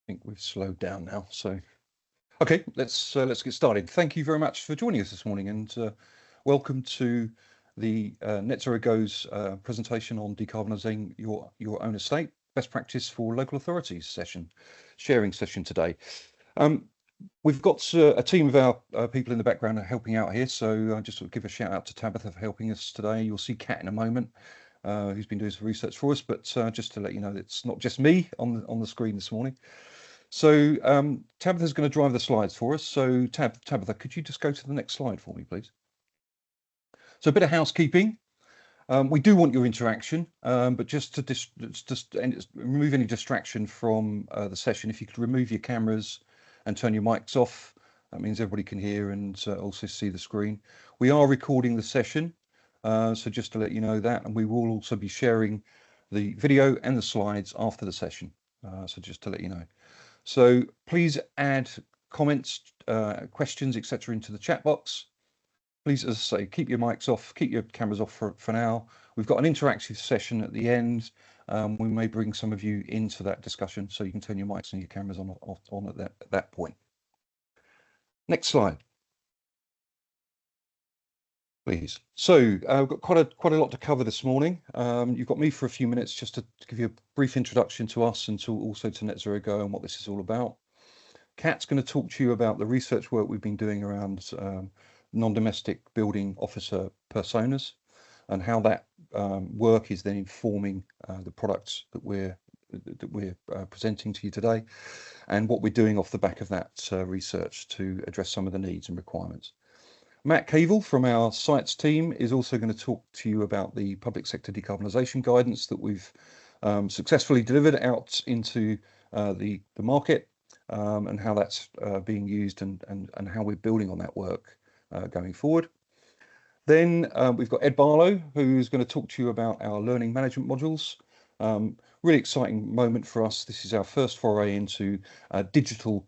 think we've slowed down now. So, okay, let's get started. Thank you very much for joining us this morning, and welcome to the Net Zero Go's presentation on decarbonising your own estate, best practice for local authorities sharing session today. We've got a team of our people in the background helping out here, so just sort of give a shout out to Tabitha for helping us today. You'll see Kat in a moment, who's been doing some research for us, but just to let you know, it's not just me on the screen this morning. So Tabitha's going to drive the slides for us. So Tabitha, could you just go to the next slide for me, please? So a bit of housekeeping. We do want your interaction, but just to remove any distraction from the session, if you could remove your cameras and turn your mics off, that means everybody can hear and also see the screen. We are recording the session, so just to let you know that, and we will also be sharing the video and the slides after the session, so just to let you know. So please add comments, questions, etc. into the chat box. Please, as I say, keep your mics off, keep your cameras off for now. We've got an interactive session at the end. We may bring some of you into that discussion, so you can turn your mics and your cameras on at that point. Next slide, please. So we've got quite a lot to cover this morning. You've got me for a few minutes just to give you a brief introduction to us and also to Net Zero Go and what this is all about. Kat's going to talk to you about the research work we've been doing around non-domestic building officer personas and how that work is then informing the products that we're presenting to you today, and what we're doing off the back of that research to address some of the needs and requirements. Matt Caville from our sites team is also going to talk to you about the public sector decarbonisation guidance that we've successfully delivered out into the market, and how that's being used and how we're building on that work going forward. Then we've got Ed Barlow, who's going to talk to you about our learning management modules. Really exciting moment for us. This is our first foray into digital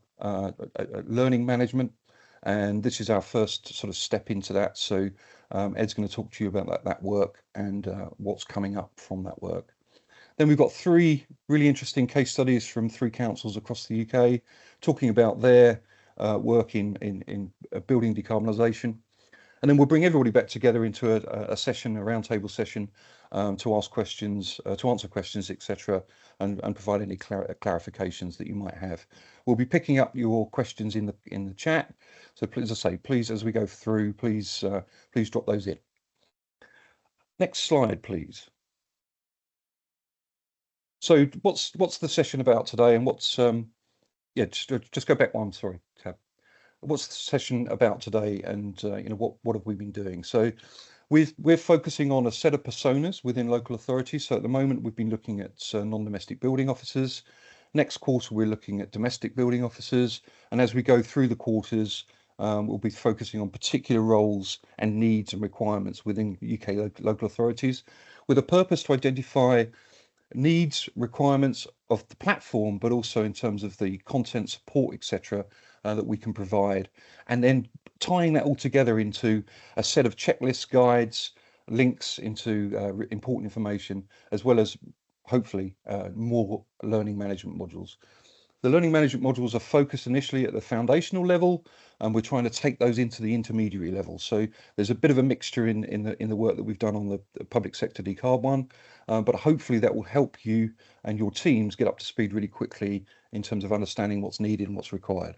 learning management, and this is our first sort of step into that. So Ed's going to talk to you about that work and what's coming up from that work. Then we've got 3 really interesting case studies from 3 councils across the UK talking about their work in building decarbonisation. And then we'll bring everybody back together into a session, a roundtable session, to ask questions, to answer questions, etc., and provide any clarifications that you might have. We'll be picking up your questions in the chat. So please, as I say, please, as we go through, please drop those in. Next slide, please. So what's the session about today, and what's just go back one, sorry, Tab. What's the session about today, and what have we been doing? So we're focusing on a set of personas within local authorities. So at the moment we've been looking at non-domestic building officers. Next quarter we're looking at domestic building officers, and as we go through the quarters, we'll be focusing on particular roles and needs and requirements within UK local authorities, with a purpose to identify needs, requirements of the platform, but also in terms of the content, support, etc., that we can provide, and then tying that all together into a set of checklists, guides, links into important information, as well as hopefully more learning management modules. The learning management modules are focused initially at the foundational level, and we're trying to take those into the intermediary level. So there's a bit of a mixture in the work that we've done on the public sector decarb one, but hopefully that will help you and your teams get up to speed really quickly in terms of understanding what's needed and what's required.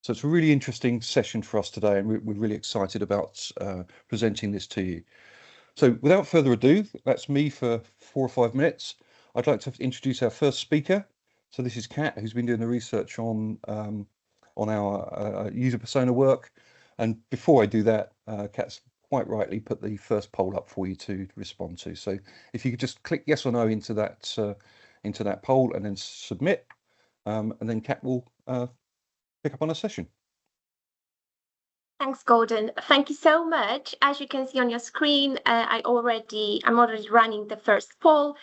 So it's a really interesting session for us today, and we're really excited about presenting this to you. So without further ado, that's me for 4 or 5 minutes. I'd like to introduce our first speaker. So this is Kat, who's been doing the research on our user persona work. And before I do that, Kat's quite rightly put the first poll up for you to respond to. So if you could just click yes or no into that poll and then submit, and then Kat will pick up on a session. Thanks, Gordon. Thank you so much. As you can see on your screen, I'm already running the first poll.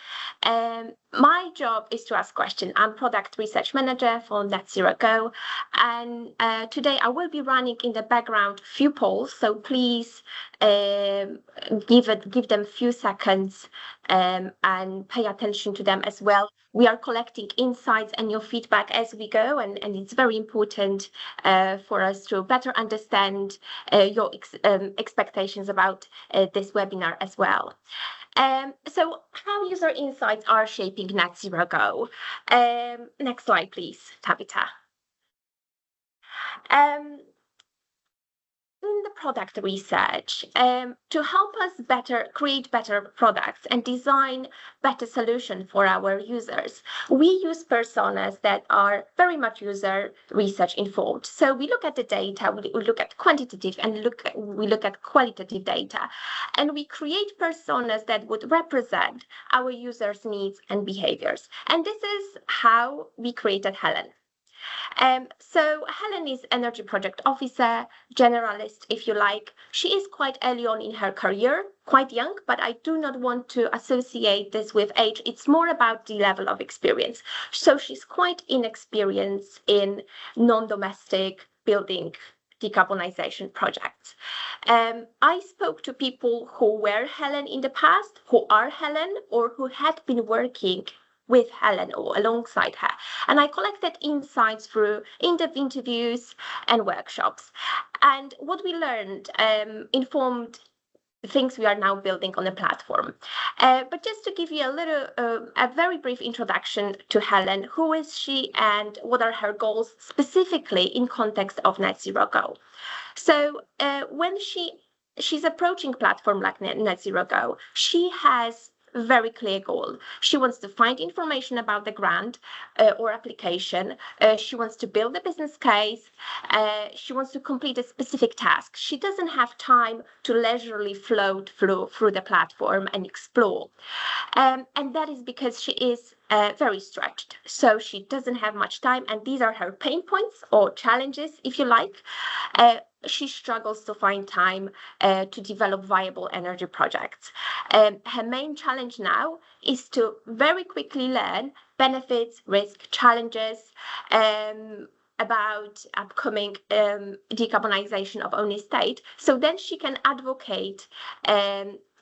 my job is to ask questions. I'm product research manager for Net Zero Go, and today I will be running in the background few polls. So please give them a few seconds and pay attention to them as well. We are collecting insights and your feedback as we go, and it's very important for us to better understand your expectations about this webinar as well. So how user insights are shaping Net Zero Go. Next slide, please, Tabitha. In the product research, to help us create better products and design better solutions for our users, we use personas that are very much user research informed. So we look at the data, we look at quantitative and we look at qualitative data, and we create personas that would represent our users' needs and behaviors. And this is how we created Helen. So Helen is energy project officer, generalist, if you like. She is quite early on in her career, quite young, but I do not want to associate this with age. It's more about the level of experience. So she's quite inexperienced in non-domestic building decarbonisation projects. I spoke to people who were Helen in the past, who are Helen, or who had been working with Helen or alongside her. And I collected insights through in-depth interviews and workshops. And what we learned informed the things we are now building on the platform. But just to give you a very brief introduction to Helen, who is she and what are her goals specifically in context of Net Zero Go? So when she's approaching platform like Net Zero Go, she has very clear goal. She wants to find information about the grant or application. She wants to build a business case. She wants to complete a specific task. She doesn't have time to leisurely float through the platform and explore. And that is because she is very stretched. So she doesn't have much time. And these are her pain points or challenges, if you like. She struggles to find time to develop viable energy projects. Her main challenge now is to very quickly learn benefits, risk, challenges about upcoming decarbonisation of own estate. So then she can advocate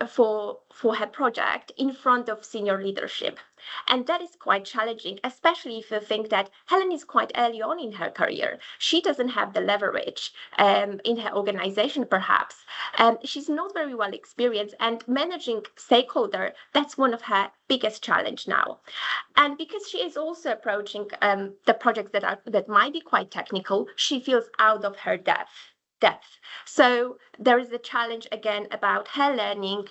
for her project in front of senior leadership. And that is quite challenging, especially if you think that Helen is quite early on in her career. She doesn't have the leverage in her organization, perhaps. She's not very well experienced, and managing stakeholder, that's one of her biggest challenge now. And because she is also approaching the projects that might be quite technical, she feels out of her depth. So there is a challenge again about her learning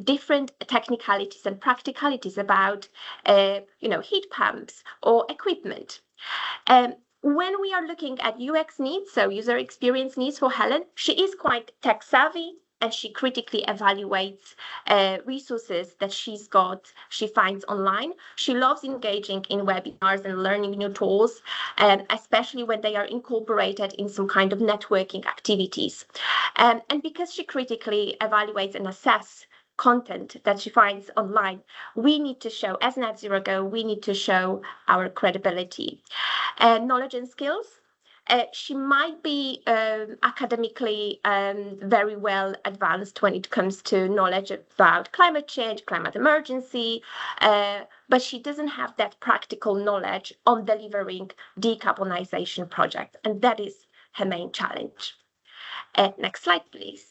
different technicalities and practicalities about heat pumps or equipment. When we are looking at UX needs, so user experience needs for Helen, she is quite tech savvy, and she critically evaluates resources that she finds online. She loves engaging in webinars and learning new tools, especially when they are incorporated in some kind of networking activities. And because she critically evaluates and assesses content that she finds online, we need to show, as Net Zero Go, we need to show our credibility. Knowledge and skills. She might be academically very well advanced when it comes to knowledge about climate change, climate emergency, but she doesn't have that practical knowledge on delivering decarbonisation projects, and that is her main challenge. Next slide, please.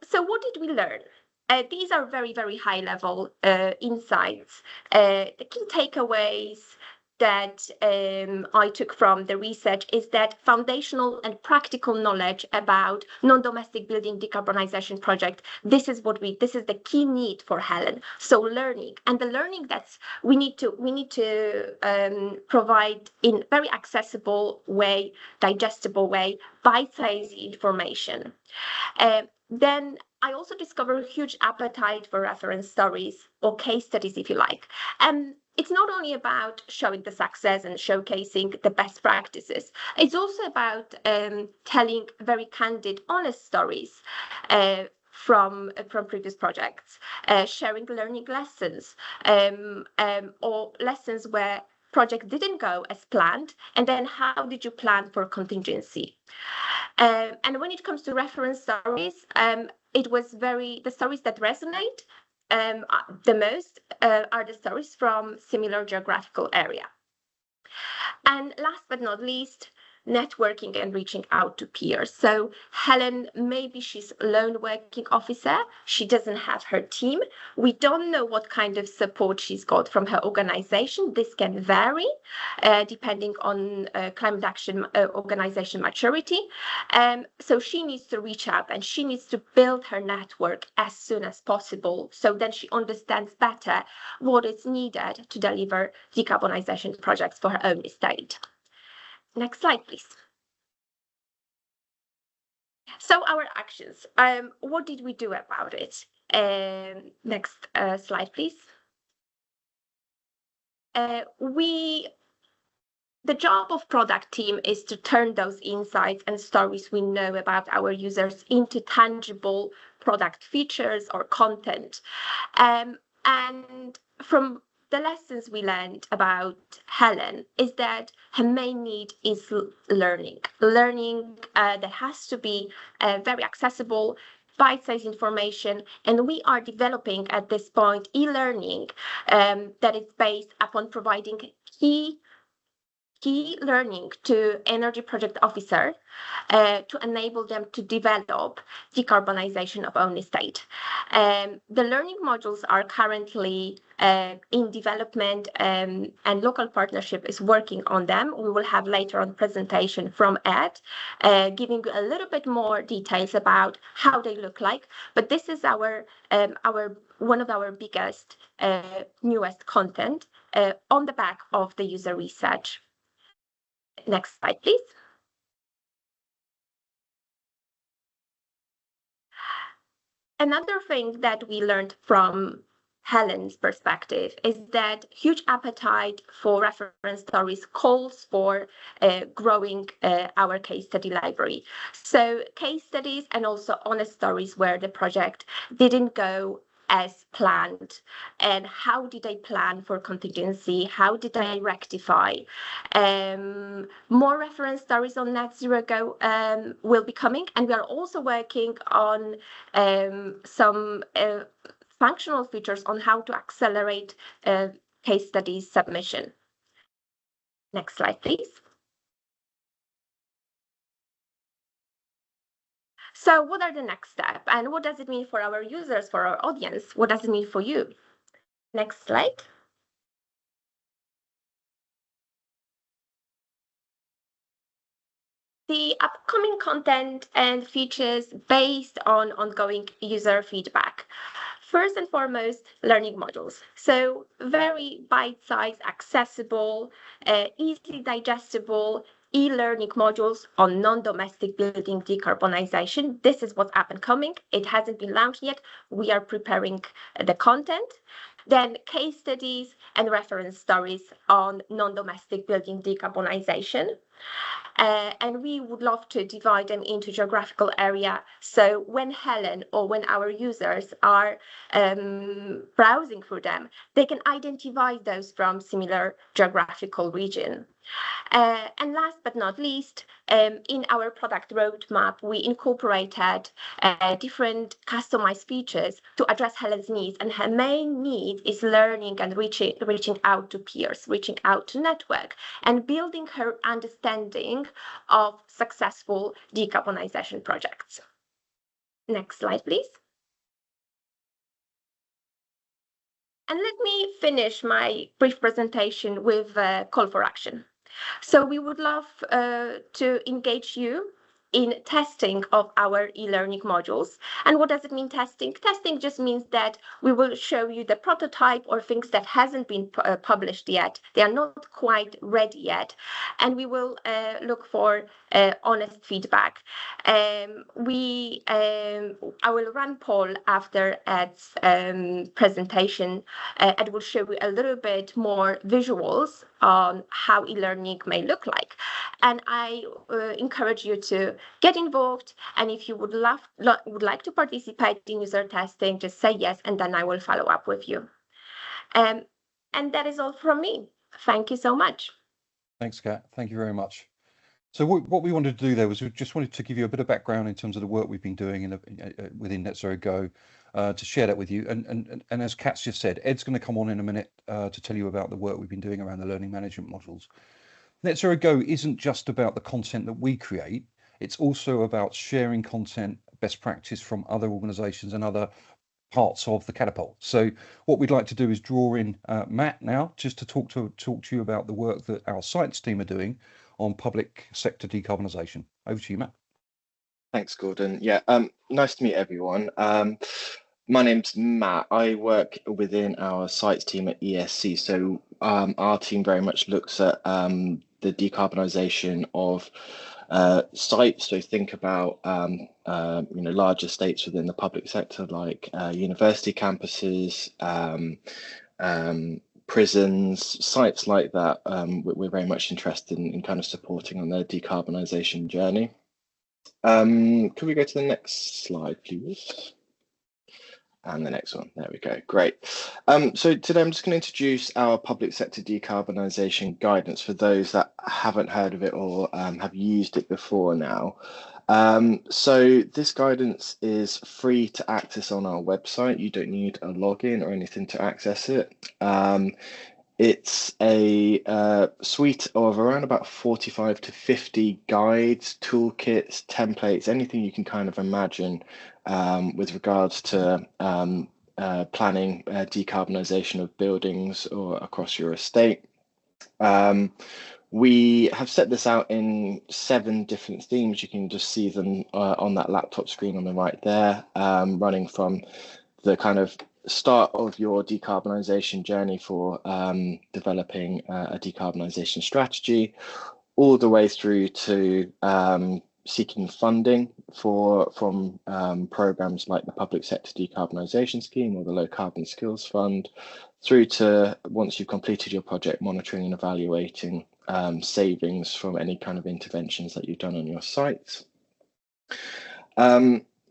So what did we learn? These are very, very high level insights. The key takeaways that I took from the research is that foundational and practical knowledge about non-domestic building decarbonisation project, this is the key need for Helen. So learning, and the learning that's we need to provide in very accessible way, digestible way, bite-sized information. Then I also discovered a huge appetite for reference stories or case studies, if you like. It's not only about showing the success and showcasing the best practices. It's also about telling very candid, honest stories from previous projects, sharing learning lessons, or lessons where project didn't go as planned, and then how did you plan for contingency? And when it comes to reference stories, it was the stories that resonate the most are the stories from similar geographical area. And last but not least, networking and reaching out to peers. So Helen, maybe she's a lone working officer. She doesn't have her team. We don't know what kind of support she's got from her organization. This can vary depending on climate action organization maturity. So she needs to reach out and she needs to build her network as soon as possible. So then she understands better what is needed to deliver decarbonisation projects for her own estate. Next slide, please. So our actions, what did we do about it? Next slide, please. The job of product team is to turn those insights and stories we know about our users into tangible product features or content. And from the lessons we learned about Helen is that her main need is learning that has to be very accessible, bite-sized information, and we are developing at this point e-learning that is based upon providing key learning to energy project officer to enable them to develop decarbonisation of own estate. The learning modules are currently in development and local partnership is working on them. We will have later on presentation from Ed, giving you a little bit more details about how they look like. But this is our one of our biggest, newest content on the back of the user research. Next slide, please. Another thing that we learned from Helen's perspective is that huge appetite for reference stories calls for growing our case study library. So case studies and also honest stories where the project didn't go as planned, and how did they plan for contingency, how did they rectify. More reference stories on net zero go will be coming, and we are also working on some functional features on how to accelerate case studies submission. Next slide, please. So what are the next steps, and what does it mean for our users, for our audience? What does it mean for you? Next slide. The upcoming content and features based on ongoing user feedback. First and foremost, learning modules. So very bite-sized, accessible, easily digestible, e-learning modules on non-domestic building decarbonisation. This is what's up and coming. It hasn't been launched yet. We are preparing the content. Then case studies and reference stories on non-domestic building decarbonisation. And we would love to divide them into geographical area. So when Helen or when our users are browsing through them, they can identify those from similar geographical region. And last but not least, in our product roadmap, we incorporated different customized features to address Helen's needs. And her main need is learning and reaching out to peers, reaching out to network, and building her understanding of successful decarbonisation projects. Next slide, please. And let me finish my brief presentation with a call for action. So we would love to engage you in testing of our e-learning modules. And what does it mean, testing? Testing just means that we will show you the prototype or things that hasn't been published yet. They are not quite ready yet. And we will look for honest feedback. I will run poll after Ed's presentation. Ed will show you a little bit more visuals on how e-learning may look like. And I encourage you to get involved. And if you would like to participate in user testing, just say yes, and then I will follow up with you. And that is all from me. Thank you so much. Thanks, Kat. Thank you very much. So what we wanted to do there was we just wanted to give you a bit of background in terms of the work we've been doing within Net Zero Go, to share that with you. And as Kat's just said, Ed's going to come on in a minute to tell you about the work we've been doing around the learning management modules. Net Zero Go isn't just about the content that we create. It's also about sharing content, best practice from other organisations and other parts of the Catapult. So what we'd like to do is draw in Matt now, just to talk to you about the work that our sites team are doing on public sector decarbonisation. Over to you, Matt. Thanks, Gordon. Yeah, nice to meet everyone. My name's Matt. I work within our sites team at ESC. So our team very much looks at the decarbonisation of sites. So think about large estates within the public sector, like university campuses, prisons, sites like that. We're very much interested in kind of supporting on their decarbonisation journey. Could we go to the next slide, please? And the next one, there we go, great. So today I'm just going to introduce our public sector decarbonisation guidance for those that haven't heard of it or have used it before now. So this guidance is free to access on our website. You don't need a login or anything to access it. It's a suite of around about 45 to 50 guides, toolkits, templates, anything you can kind of imagine with regards to planning decarbonisation of buildings or across your estate. We have set this out in 7 different themes. You can just see them on that laptop screen on the right there, running from the kind of start of your decarbonisation journey for developing a decarbonisation strategy, all the way through to seeking funding from programs like the Public Sector Decarbonisation Scheme or the Low Carbon Skills Fund, through to, once you've completed your project, monitoring and evaluating savings from any kind of interventions that you've done on your sites.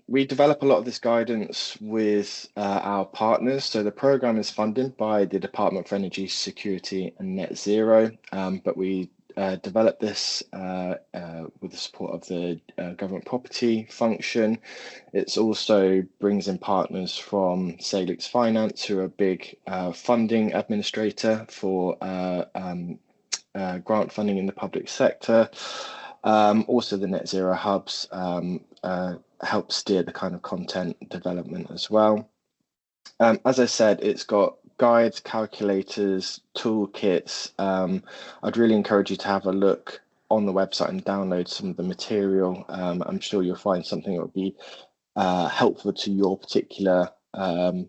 We develop a lot of this guidance with our partners. So the program is funded by the Department for Energy Security and Net Zero, but we develop this with the support of the government property function. It also brings in partners from Salix Finance, who are a big funding administrator for grant funding in the public sector. Also the Net Zero Hubs help steer the kind of content development as well. As I said, it's got guides, calculators, toolkits. I'd really encourage you to have a look on the website and download some of the material. I'm sure you'll find something that would be helpful to your particular the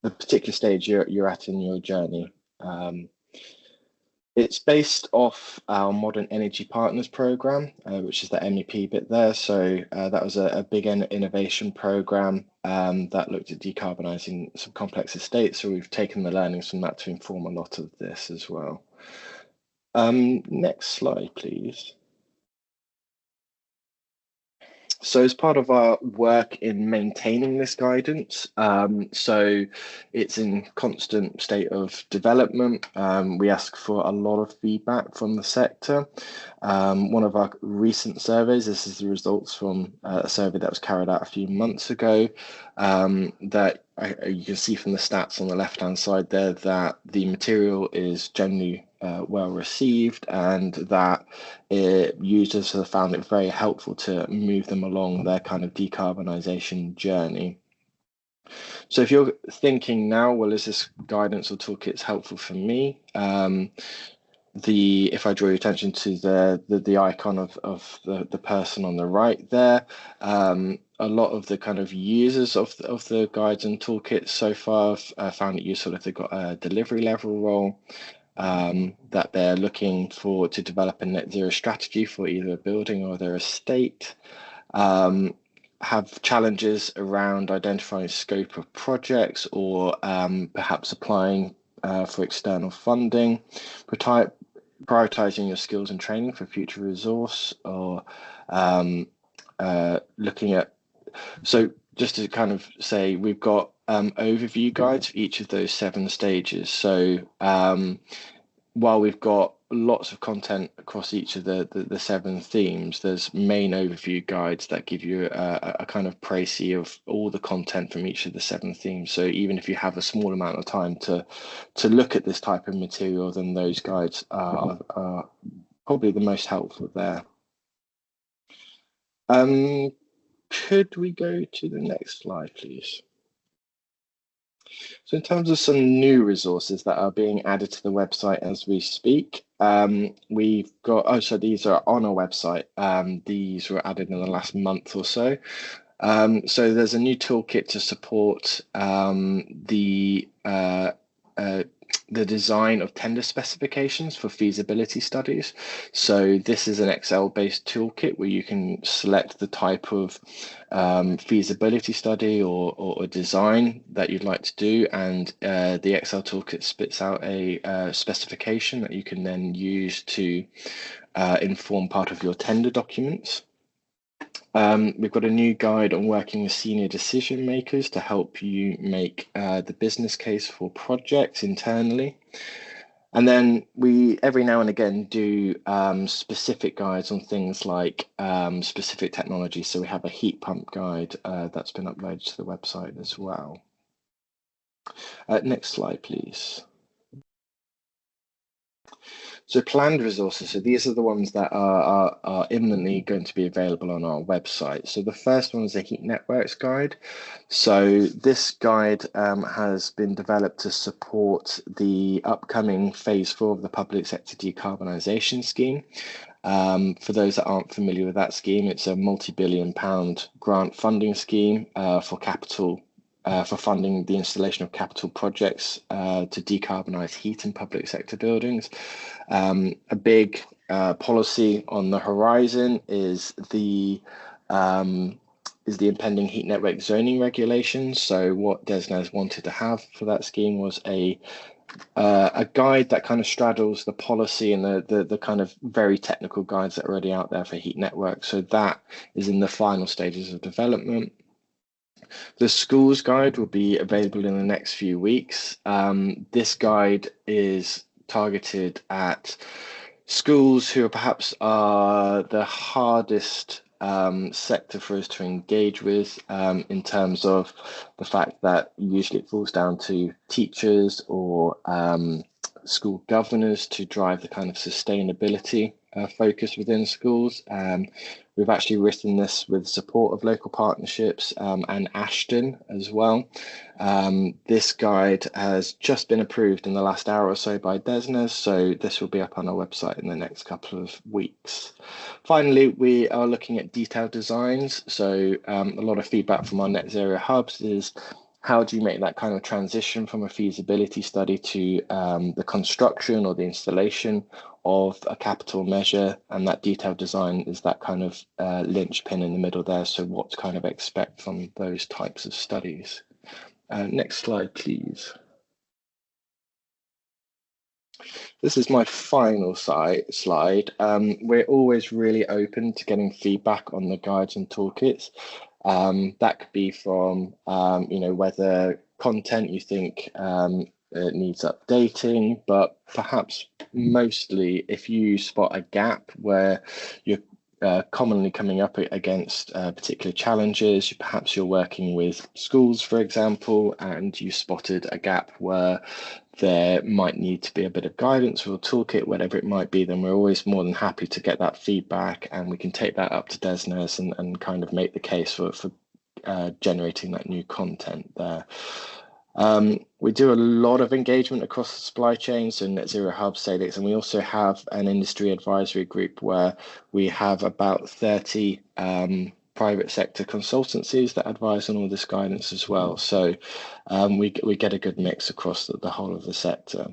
particular stage you're at in your journey. It's based off our Modern Energy Partners program, which is the MEP bit there. So that was a big innovation program that looked at decarbonising some complex estates. So we've taken the learnings from that to inform a lot of this as well. Next slide, please. So as part of our work in maintaining this guidance, so it's in constant state of development. We ask for a lot of feedback from the sector. One of our recent surveys, this is the results from a survey that was carried out a few months ago, that you can see from the stats on the left-hand side there that the material is generally well received, and that users have found it very helpful to move them along their kind of decarbonisation journey. So if you're thinking now, well, is this guidance or toolkits helpful for me? If I draw your attention to the icon of the person on the right there, a lot of the kind of users of the guides and toolkits so far have found it useful if they've got a delivery level role. that they're looking to develop a net zero strategy for either a building or their estate, have challenges around identifying scope of projects or perhaps applying for external funding, prioritizing your skills and training for future resource, or looking at, so just to kind of say, we've got overview guides for each of those 7 stages. So while we've got lots of content across each of the 7 themes, there's main overview guides that give you a kind of précis of all the content from each of the 7 themes. So even if you have a small amount of time to look at this type of material, then those guides are probably the most helpful there. Could we go to the next slide, please? So in terms of some new resources that are being added to the website as we speak, we've got, so these are on our website. These were added in the last month or so. So there's a new toolkit to support the design of tender specifications for feasibility studies. So this is an Excel-based toolkit where you can select the type of feasibility study or design that you'd like to do, and the Excel toolkit spits out a specification that you can then use to inform part of your tender documents. We've got a new guide on working with senior decision makers to help you make the business case for projects internally. And then we every now and again do specific guides on things like specific technology. So we have a heat pump guide that's been uploaded to the website as well. Next slide, please. So planned resources, so these are the ones that are imminently going to be available on our website. So the first one is a heat networks guide. So this guide has been developed to support the upcoming phase 4 of the public sector decarbonisation scheme. For those that aren't familiar with that scheme, it's a multi-billion-pound grant funding scheme for funding the installation of capital projects to decarbonise heat in public sector buildings. A big policy on the horizon is the impending heat network zoning regulations. So what DESNZ wanted to have for that scheme was a guide that kind of straddles the policy and the kind of very technical guides that are already out there for heat networks. So that is in the final stages of development. The schools guide will be available in the next few weeks. This guide is targeted at schools who are perhaps the hardest sector for us to engage with in terms of the fact that usually it falls down to teachers or school governors to drive the kind of sustainability focus within schools. We've actually written this with support of local partnerships and Ashton as well. This guide has just been approved in the last hour or so by DESNZ, so this will be up on our website in the next couple of weeks. Finally, we are looking at detailed designs. So a lot of feedback from our net zero hubs is, how do you make that kind of transition from a feasibility study to the construction or the installation of a capital measure? And that detailed design is that kind of linchpin in the middle there. So what to kind of expect from those types of studies. Next slide, please. This is my final slide. We're always really open to getting feedback on the guides and toolkits. That could be from, whether content you think it needs updating, but perhaps mostly if you spot a gap where you're commonly coming up against particular challenges, perhaps you're working with schools, for example, and you spotted a gap where there might need to be a bit of guidance or a toolkit, whatever it might be, then we're always more than happy to get that feedback, and we can take that up to DESNZ and kind of make the case for generating that new content there. We do a lot of engagement across the supply chain, so Net Zero Hub, Salix, and we also have an industry advisory group where we have about 30 private sector consultancies that advise on all this guidance as well. So we get a good mix across the whole of the sector.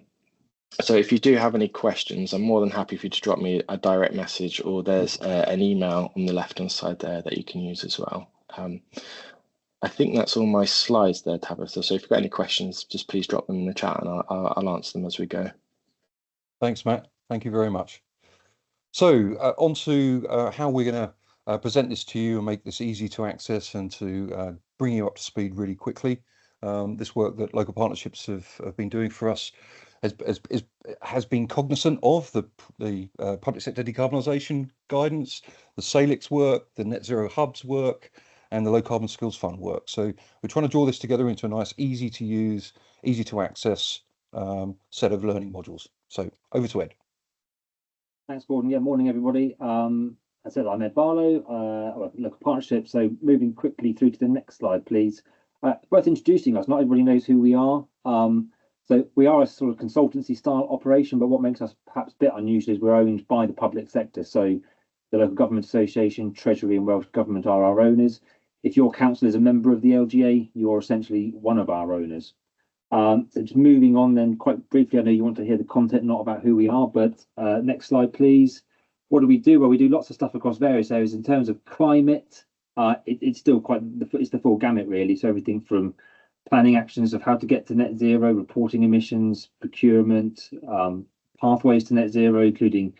So if you do have any questions, I'm more than happy for you to drop me a direct message, or there's an email on the left-hand side there that you can use as well. I think that's all my slides there, Tabitha. So if you've got any questions, just please drop them in the chat and I'll answer them as we go. Thanks, Matt. Thank you very much. So on to how we're going to present this to you and make this easy to access and to bring you up to speed really quickly. This work that local partnerships have been doing for us has been cognizant of the public sector decarbonisation guidance, the SALIX work, the net zero hubs work, and the low carbon skills fund work. So we're trying to draw this together into a nice, easy to use, easy to access set of learning modules. So over to Ed. Thanks, Gordon. Yeah, morning, everybody. As I said, I'm Ed Barlow, local partnership. So moving quickly through to the next slide, please. Worth introducing us. Not everybody knows who we are. So we are a sort of consultancy style operation, but what makes us perhaps a bit unusual is we're owned by the public sector. So the Local Government Association, Treasury and Welsh Government are our owners. If your council is a member of the LGA, you're essentially one of our owners. So just moving on then quite briefly, I know you want to hear the content, not about who we are, but next slide, please. What do we do? Well, we do lots of stuff across various areas. In terms of climate, it's still it's the full gamut, really. So everything from planning actions of how to get to net zero, reporting emissions, procurement, pathways to net zero, including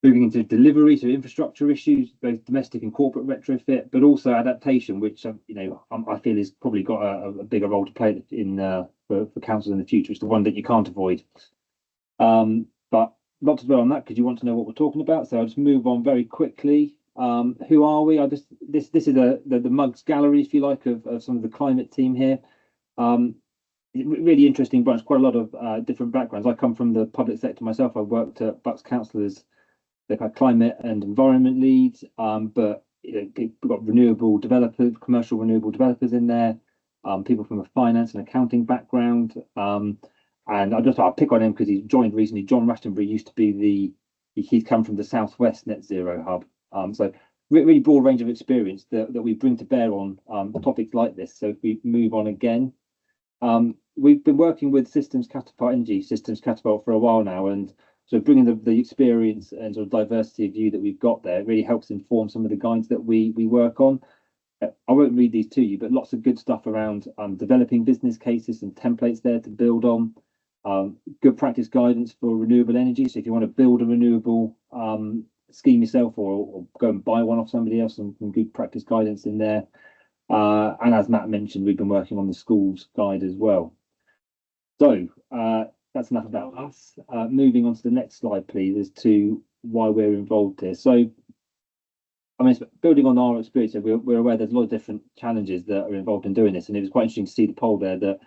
moving into delivery, so infrastructure issues, both domestic and corporate retrofit, but also adaptation, which I feel has probably got a bigger role to play in for councils in the future. It's the one that you can't avoid. But not to dwell on that because you want to know what we're talking about. So I'll just move on very quickly. Who are we? This is the mugs gallery, if you like, of some of the climate team here. Really interesting bunch, quite a lot of different backgrounds. I come from the public sector myself. I worked at Bucks Council as the climate and environment leads, but we've got renewable developers, commercial renewable developers in there, people from a finance and accounting background. And I'll pick on him because he's joined recently. John Rushtonbury used to be he's come from the Southwest Net Zero Hub. So really broad range of experience that we bring to bear on topics like this. So if we move on again, we've been working with Systems Catapult, Energy Systems Catapult for a while now, and so bringing the experience and sort of diversity of view that we've got there really helps inform some of the guides that we work on. I won't read these to you, but lots of good stuff around developing business cases and templates there to build on. Good practice guidance for renewable energy. So if you want to build a renewable scheme yourself or go and buy one off somebody else, some good practice guidance in there. And as Matt mentioned, we've been working on the schools guide as well. So that's enough about us. Moving on to the next slide, please, as to why we're involved here. So, I mean, building on our experience, we're aware there's a lot of different challenges that are involved in doing this, and it was quite interesting to see the poll there that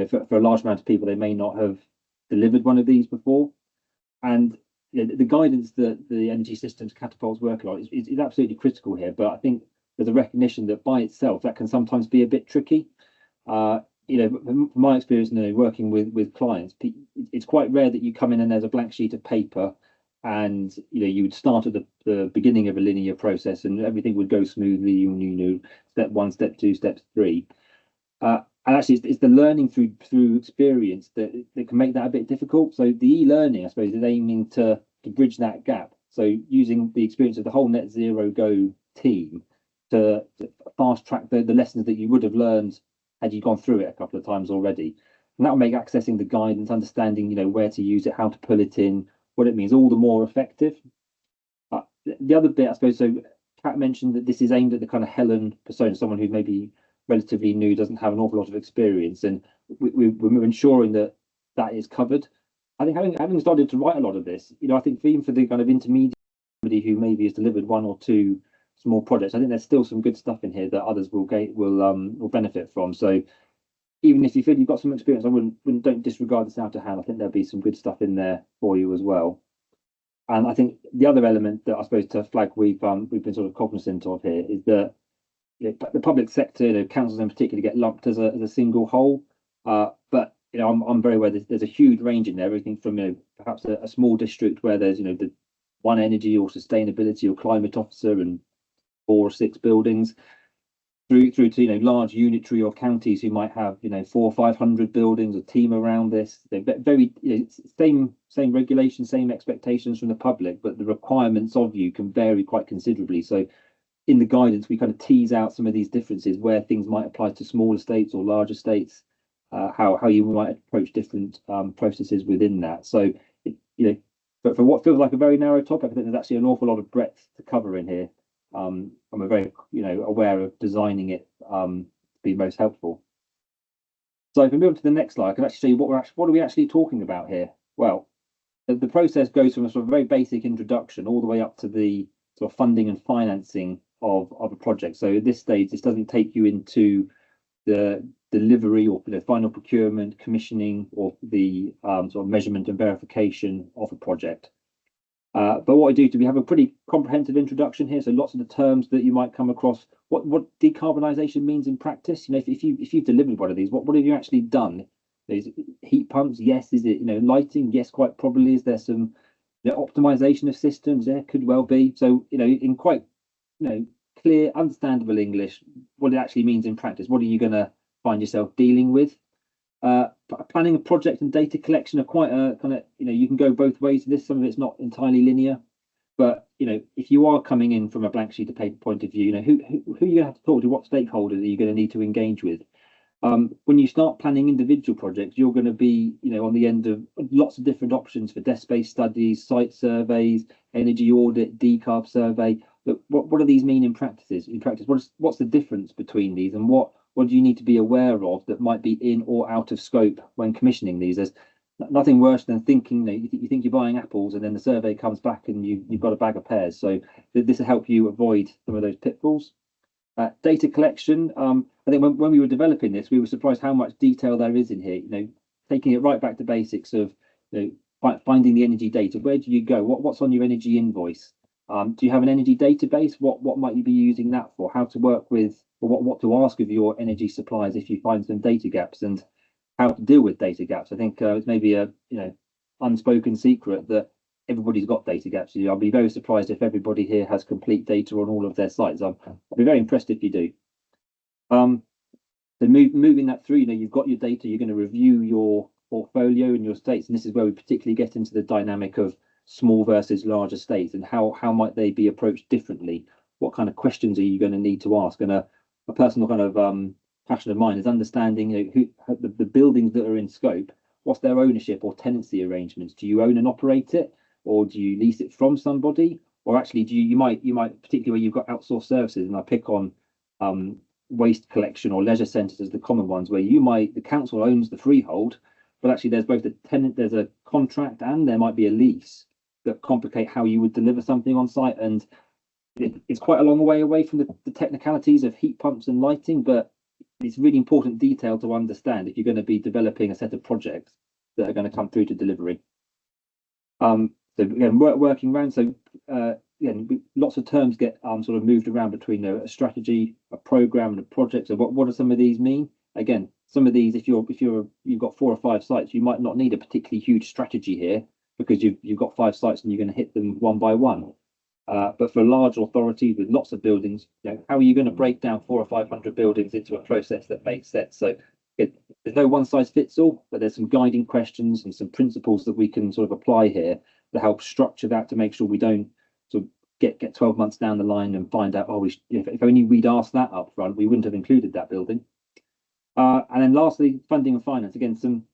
for a large amount of people, they may not have delivered one of these before. And the guidance that the Energy Systems Catapult's working on is absolutely critical here. But I think there's a recognition that by itself, that can sometimes be a bit tricky. From my experience, working with clients, it's quite rare that you come in and there's a blank sheet of paper, and you would start at the beginning of a linear process and everything would go smoothly. Step one, step two, step three, and actually it's the learning through experience that can make that a bit difficult. So the e-learning, I suppose, is aiming to bridge that gap. So using the experience of the whole Net Zero Go team to fast track the lessons that you would have learned had you gone through it a couple of times already. And that will make accessing the guidance, understanding, where to use it, how to pull it in, what it means, all the more effective. The other bit, I suppose, so Kat mentioned that this is aimed at the kind of Helen persona, someone who maybe relatively new, doesn't have an awful lot of experience, and we're ensuring that is covered. I think having started to write a lot of this, I think even for the kind of intermediate, somebody who maybe has delivered one or two small projects, I think there's still some good stuff in here that others will benefit from. So even if you feel you've got some experience, don't disregard this out of hand. I think there'll be some good stuff in there for you as well. And I think the other element that I suppose to flag we've been sort of cognizant of here is that the public sector, councils in particular, get lumped as a single whole. But I'm very aware there's a huge range in there, everything from perhaps a small district where there's the one energy or sustainability or climate officer and 4 or 6 buildings, through to large unitary or counties who might have 400 or 500 buildings, a team around this. They're very same regulations, same expectations from the public, but the requirements of you can vary quite considerably. So in the guidance, we kind of tease out some of these differences where things might apply to smaller states or larger states, how you might approach different processes within that. So but for what feels like a very narrow topic, I think there's actually an awful lot of breadth to cover in here. I'm very aware of designing it to be most helpful. So if we move to the next slide, I can actually show you what are we actually talking about here. Well, the process goes from a sort of very basic introduction all the way up to the sort of funding and financing of a project. So at this stage, this doesn't take you into the delivery or the final procurement, commissioning, or the sort of measurement and verification of a project. But what I do, we have a pretty comprehensive introduction here. So lots of the terms that you might come across, what decarbonisation means in practice. If you've delivered one of these, what have you actually done? Is it heat pumps? Yes. Is it lighting? Yes, quite probably. Is there some optimization of systems? There could well be. So in quite clear, understandable English, what it actually means in practice. What are you going to find yourself dealing with? Planning a project and data collection are quite a kind of you can go both ways with this. Some of it's not entirely linear, but if you are coming in from a blank sheet of paper point of view, who are you going to have to talk to? What stakeholders are you going to need to engage with? When you start planning individual projects, you're going to be on the end of lots of different options for desk-based studies, site surveys, energy audit, decarb survey. But what do these mean in practice? What's the difference between these, and what do you need to be aware of that might be in or out of scope when commissioning these? There's nothing worse than thinking you think you're buying apples and then the survey comes back and you've got a bag of pears. So this will help you avoid some of those pitfalls. Data collection. I think when we were developing this, we were surprised how much detail there is in here. Taking it right back to basics of finding the energy data. Where do you go? What's on your energy invoice? Do you have an energy database? What might you be using that for? How to work with, or what to ask of your energy suppliers if you find some data gaps, and how to deal with data gaps. I think it's maybe a unspoken secret that everybody's got data gaps. I'll be very surprised if everybody here has complete data on all of their sites. I'll be very impressed if you do. So moving that through, you've got your data, you're going to review your portfolio and your states, and this is where we particularly get into the dynamic of small versus larger states, and how might they be approached differently? What kind of questions are you going to need to ask? And a personal kind of passion of mine is understanding the buildings that are in scope. What's their ownership or tenancy arrangements? Do you own and operate it, or do you lease it from somebody? Or actually, you might particularly where you've got outsourced services, and I pick on waste collection or leisure centres as the common ones, where the council owns the freehold, but actually there's both there's a contract and there might be a lease that complicate how you would deliver something on site. And it's quite a long way away from the technicalities of heat pumps and lighting, but it's really important detail to understand if you're going to be developing a set of projects that are going to come through to delivery. So again, working around. So lots of terms get sort of moved around between a strategy, a program, and a project. So what do some of these mean? Again, some of these, if you've got 4 or 5 sites, you might not need a particularly huge strategy here because you've got 5 sites and you're going to hit them one by one. But for large authorities with lots of buildings, how are you going to break down 400 or 500 buildings into a process that makes sense? So there's no one size fits all, but there's some guiding questions and some principles that we can sort of apply here to help structure that, to make sure we don't sort of get 12 months down the line and find out, if only we'd asked that up front, we wouldn't have included that building. And then lastly, funding and finance. Again, some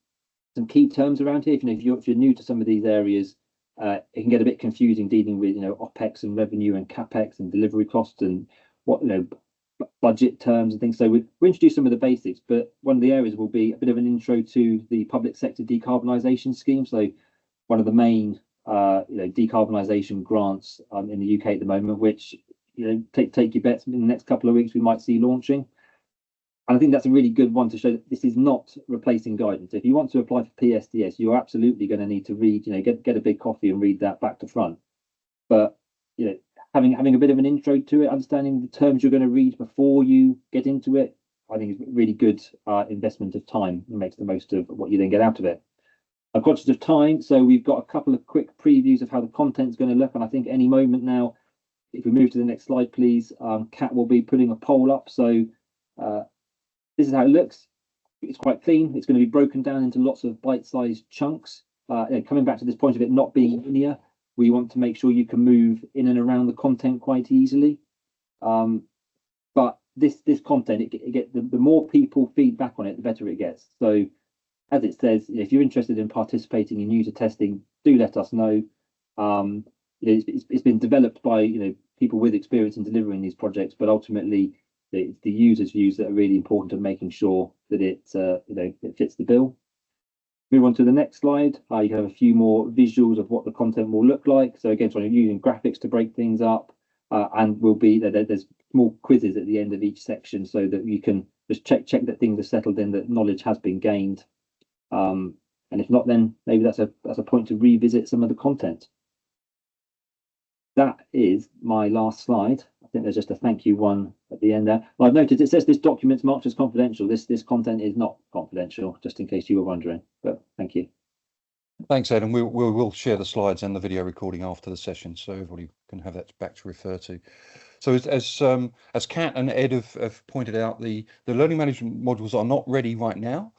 key terms around here. If you're new to some of these areas, it can get a bit confusing dealing with OPEX and revenue and CAPEX and delivery costs and budget terms and things. So we introduce some of the basics, but one of the areas will be a bit of an intro to the public sector decarbonisation scheme. So one of the main decarbonisation grants in the UK at the moment, which take your bets in the next couple of weeks we might see launching. And I think that's a really good one to show that this is not replacing guidance. If you want to apply for PSDS, you're absolutely going to need to read, get a big coffee and read that back to front. But having a bit of an intro to it, understanding the terms you're going to read before you get into it, I think is really good investment of time and makes the most of what you then get out of it. I'm conscious of time, so we've got a couple of quick previews of how the content's going to look, and I think any moment now, if we move to the next slide, please, Kat will be putting a poll up. So This is how it looks. It's quite clean. It's going to be broken down into lots of bite-sized chunks. Coming back to this point of it not being linear, we want to make sure you can move in and around the content quite easily. But this content, the more people feedback on it, the better it gets. So, as it says, if you're interested in participating in user testing, do let us know. It's been developed by people with experience in delivering these projects, but ultimately it's the users' views that are really important in making sure that it fits the bill. Move on to the next slide. You have a few more visuals of what the content will look like. So again, trying using graphics to break things up, and there's small quizzes at the end of each section so that you can just check that things are settled in, that knowledge has been gained. And if not, then maybe that's a point to revisit some of the content. That is my last slide. I think there's just a thank you one at the end there. Well, I've noted it says this document's marked as confidential. This content is not confidential, just in case you were wondering. But thank you. Thanks, Ed, and we'll share the slides and the video recording after the session, so everybody can have that back to refer to. So as Kat and Ed have pointed out, the learning management modules are not ready right now.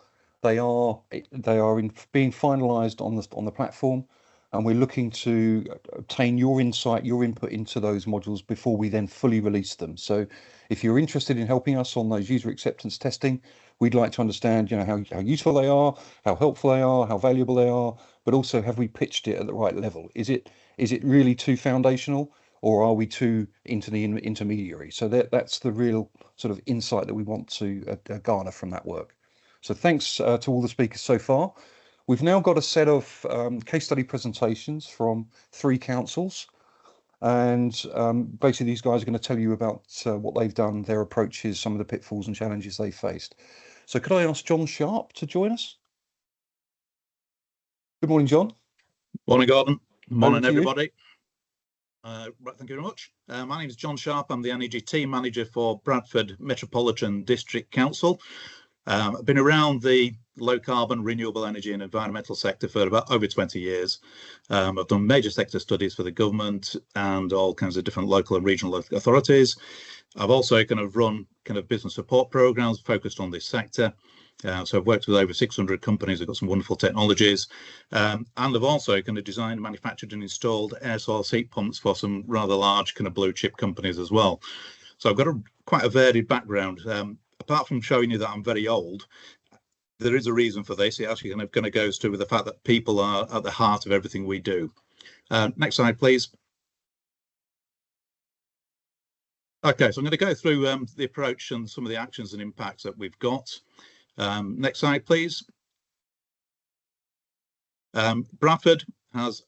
They are being finalised on the platform, and we're looking to obtain your insight, your input into those modules before we then fully release them. So if you're interested in helping us on those user acceptance testing, we'd like to understand how useful they are, how helpful they are, how valuable they are, but also have we pitched it at the right level? Is it really too foundational, or are we too into the intermediary? So that's the real sort of insight that we want to garner from that work. So thanks to all the speakers so far. We've now got a set of case study presentations from 3 councils, and basically these guys are going to tell you about what they've done, their approaches, some of the pitfalls and challenges they faced. So could I ask John Sharp to join us? Good morning, John. Morning, Gordon. Morning, everybody. Right, thank you very much. My name is John Sharp. I'm the Energy Team Manager for Bradford Metropolitan District Council. I've been around the low carbon, renewable energy and environmental sector for about over 20 years. I've done major sector studies for the government and all kinds of different local and regional authorities. I've also run business support programs focused on this sector. So I've worked with over 600 companies. I've got some wonderful technologies. And I've also designed, manufactured and installed air source heat pumps for some rather large blue chip companies as well. So I've got quite a varied background. Apart from showing you that I'm very old, there is a reason for this. It actually goes to with the fact that people are at the heart of everything we do. Next slide, please. Okay, so I'm going to go through the approach and some of the actions and impacts that we've got. Next slide, please. Bradford has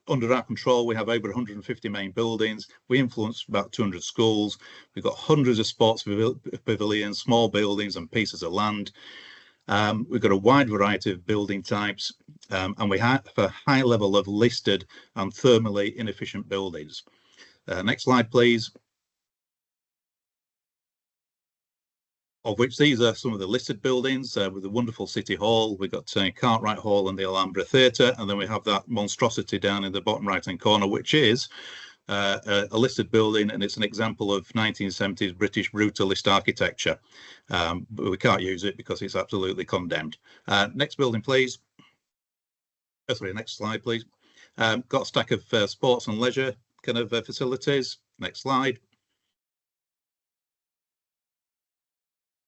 under our control. We have over 150 main buildings. We influence about 200 schools. We've got hundreds of sports pavilions, small buildings and pieces of land. We've got a wide variety of building types, and we have a high level of listed and thermally inefficient buildings. Next slide, please. Of which these are some of the listed buildings with the wonderful City Hall. We've got Cartwright Hall and the Alhambra Theatre, and then we have that monstrosity down in the bottom right-hand corner, which is a listed building, and it's an example of 1970s British brutalist architecture. But we can't use it because it's absolutely condemned. Next building, please. Sorry, next slide, please. Got a stack of sports and leisure facilities. Next slide.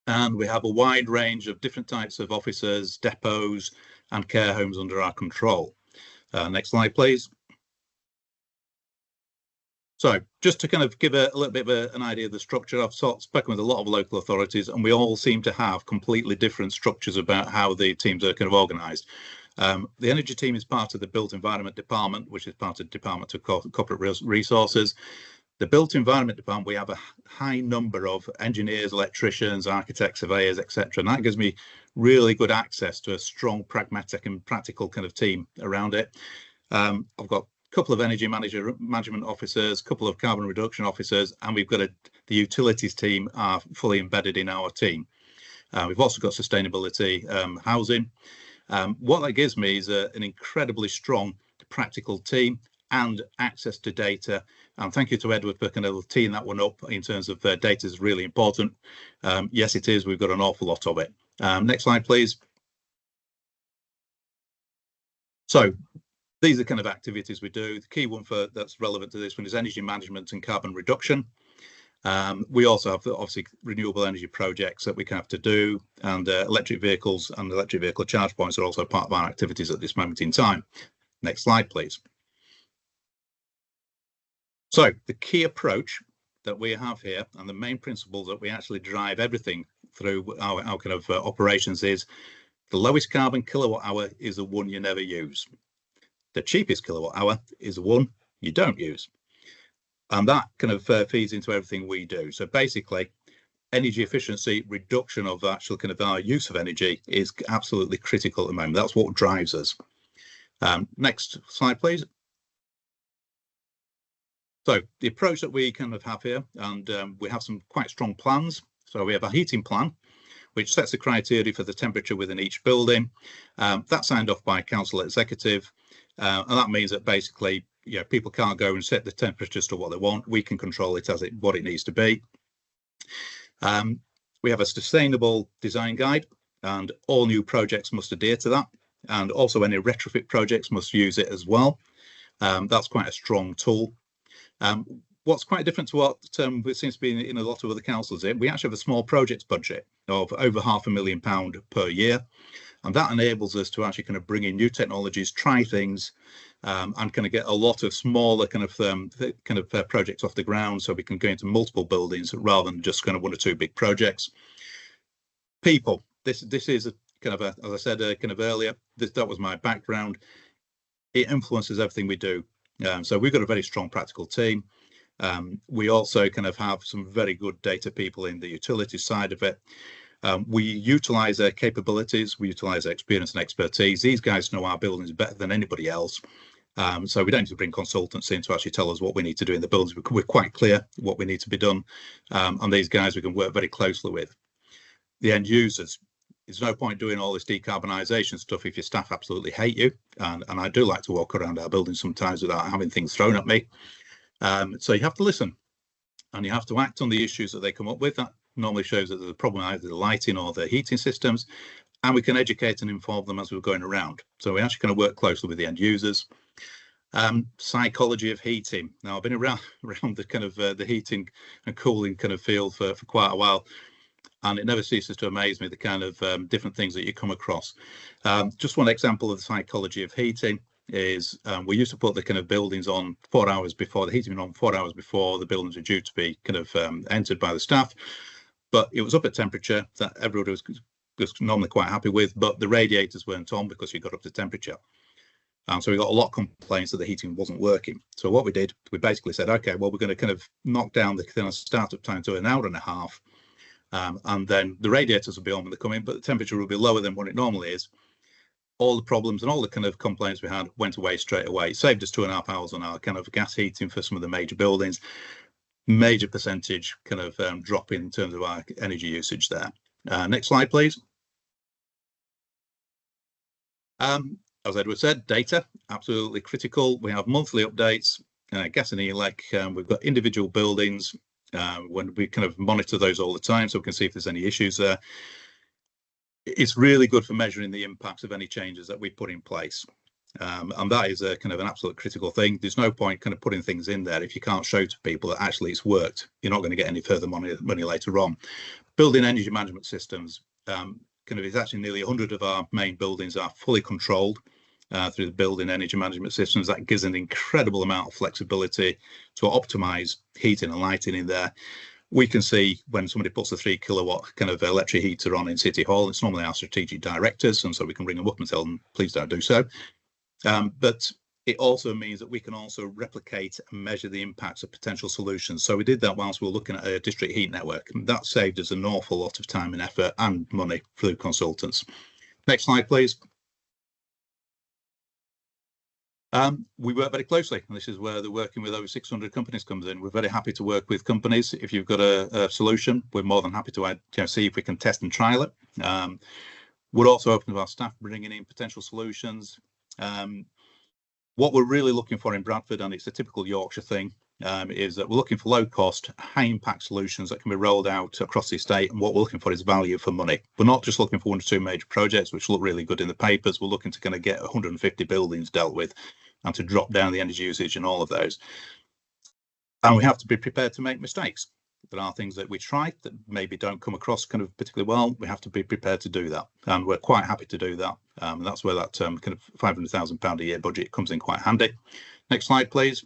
And we have a wide range of different types of offices, depots and care homes under our control. Next slide, please. So just to give a little bit of an idea of the structure, I've spoken with a lot of local authorities, and we all seem to have completely different structures about how the teams are organised. The energy team is part of the Built Environment Department, which is part of the Department of Corporate Resources. The Built Environment Department, we have a high number of engineers, electricians, architects, surveyors, etc. And that gives me really good access to a strong, pragmatic and practical team around it. I've got a couple of energy management officers, a couple of carbon reduction officers, and we've got the utilities team are fully embedded in our team. We've also got sustainability, housing. What that gives me is an incredibly strong, practical team. and access to data. And thank you to Edward for kind of teeing that one up in terms of data is really important. Yes, it is. We've got an awful lot of it. Next slide, please. So these are kind of activities we do. The key one that's relevant to this one is energy management and carbon reduction. We also have obviously renewable energy projects that we have to do, and electric vehicles and electric vehicle charge points are also part of our activities at this moment in time. Next slide, please. So the key approach that we have here and the main principles that we actually drive everything through our kind of operations is the lowest carbon kilowatt hour is the one you never use. The cheapest kilowatt hour is the one you don't use. And that kind of feeds into everything we do. So basically, energy efficiency, reduction of actual kind of our use of energy is absolutely critical at the moment. That's what drives us. Next slide, please. So the approach that we kind of have here, and we have some quite strong plans. So we have a heating plan, which sets the criteria for the temperature within each building. That's signed off by council executive. And that means that basically, people can't go and set the temperatures to what they want. We can control it as what it needs to be. We have a sustainable design guide, and all new projects must adhere to that. And also any retrofit projects must use it as well. That's quite a strong tool. What's quite different to what it seems to be in a lot of other councils, we actually have a small projects budget of over £500,000 per year. And that enables us to actually kind of bring in new technologies, try things, and kind of get a lot of smaller kind of projects off the ground, so we can go into multiple buildings rather than just kind of one or two big projects. People, this is a kind of as I said kind of earlier, that was my background. It influences everything we do. So we've got a very strong practical team. We also kind of have some very good data people in the utility side of it. We utilize their capabilities, we utilize their experience and expertise. These guys know our buildings better than anybody else. So we don't need to bring consultants in to actually tell us what we need to do in the buildings. We're quite clear what we need to be done. And these guys we can work very closely with. The end users, there's no point doing all this decarbonisation stuff if your staff absolutely hate you. And I do like to walk around our buildings sometimes without having things thrown at me. So you have to listen and you have to act on the issues that they come up with. That normally shows that there's a problem either the lighting or the heating systems, and we can educate and inform them as we're going around. So we actually kind of work closely with the end users. Psychology of heating. Now I've been around the kind of the heating and cooling kind of field for quite a while, and it never ceases to amaze me the kind of different things that you come across. Just one example of the psychology of heating is we used to put the kind of buildings on 4 hours before the heating on 4 hours before the buildings were due to be kind of entered by the staff. But it was up at temperature that everybody was normally quite happy with, but the radiators weren't on because you got up to temperature. So we got a lot of complaints that the heating wasn't working. So what we did, we basically said, okay, well, we're going to kind of knock down the kind of startup time to an hour and a half. And then the radiators will be on when they come in, but the temperature will be lower than what it normally is. All the problems and all the kind of complaints we had went away straight away. It saved us 2.5 hours on our kind of gas heating for some of the major buildings. Major percentage kind of drop in terms of our energy usage there. Next slide, please. As Edward said, data, absolutely critical. We have monthly updates, gas and elec. We've got individual buildings when we kind of monitor those all the time, so we can see if there's any issues there. It's really good for measuring the impacts of any changes that we put in place. And that is a kind of an absolute critical thing. There's no point kind of putting things in there if you can't show to people that actually it's worked. You're not going to get any further money later on. Building energy management systems, it's actually nearly 100 of our main buildings are fully controlled through the building energy management systems. That gives an incredible amount of flexibility to optimize heating and lighting in there. We can see when somebody puts a 3 kilowatt kind of electric heater on in City Hall, it's normally our strategic directors, and so we can ring them up and tell them, please don't do so. But it also means that we can also replicate and measure the impacts of potential solutions. So we did that whilst we were looking at a district heat network. That saved us an awful lot of time and effort and money through consultants. Next slide, please. We work very closely, and this is where the working with over 600 companies comes in. We're very happy to work with companies. If you've got a solution, we're more than happy to see if we can test and trial it. We're also open to our staff bringing in potential solutions. What we're really looking for in Bradford, and it's a typical Yorkshire thing, is that we're looking for low cost, high impact solutions that can be rolled out across the estate. And what we're looking for is value for money. We're not just looking for 1 or 2 major projects, which look really good in the papers. We're looking to kind of get 150 buildings dealt with and to drop down the energy usage and all of those. And we have to be prepared to make mistakes. There are things that we try that maybe don't come across kind of particularly well. We have to be prepared to do that, and we're quite happy to do that. And that's where that kind of £500,000 a year budget comes in quite handy. Next slide, please.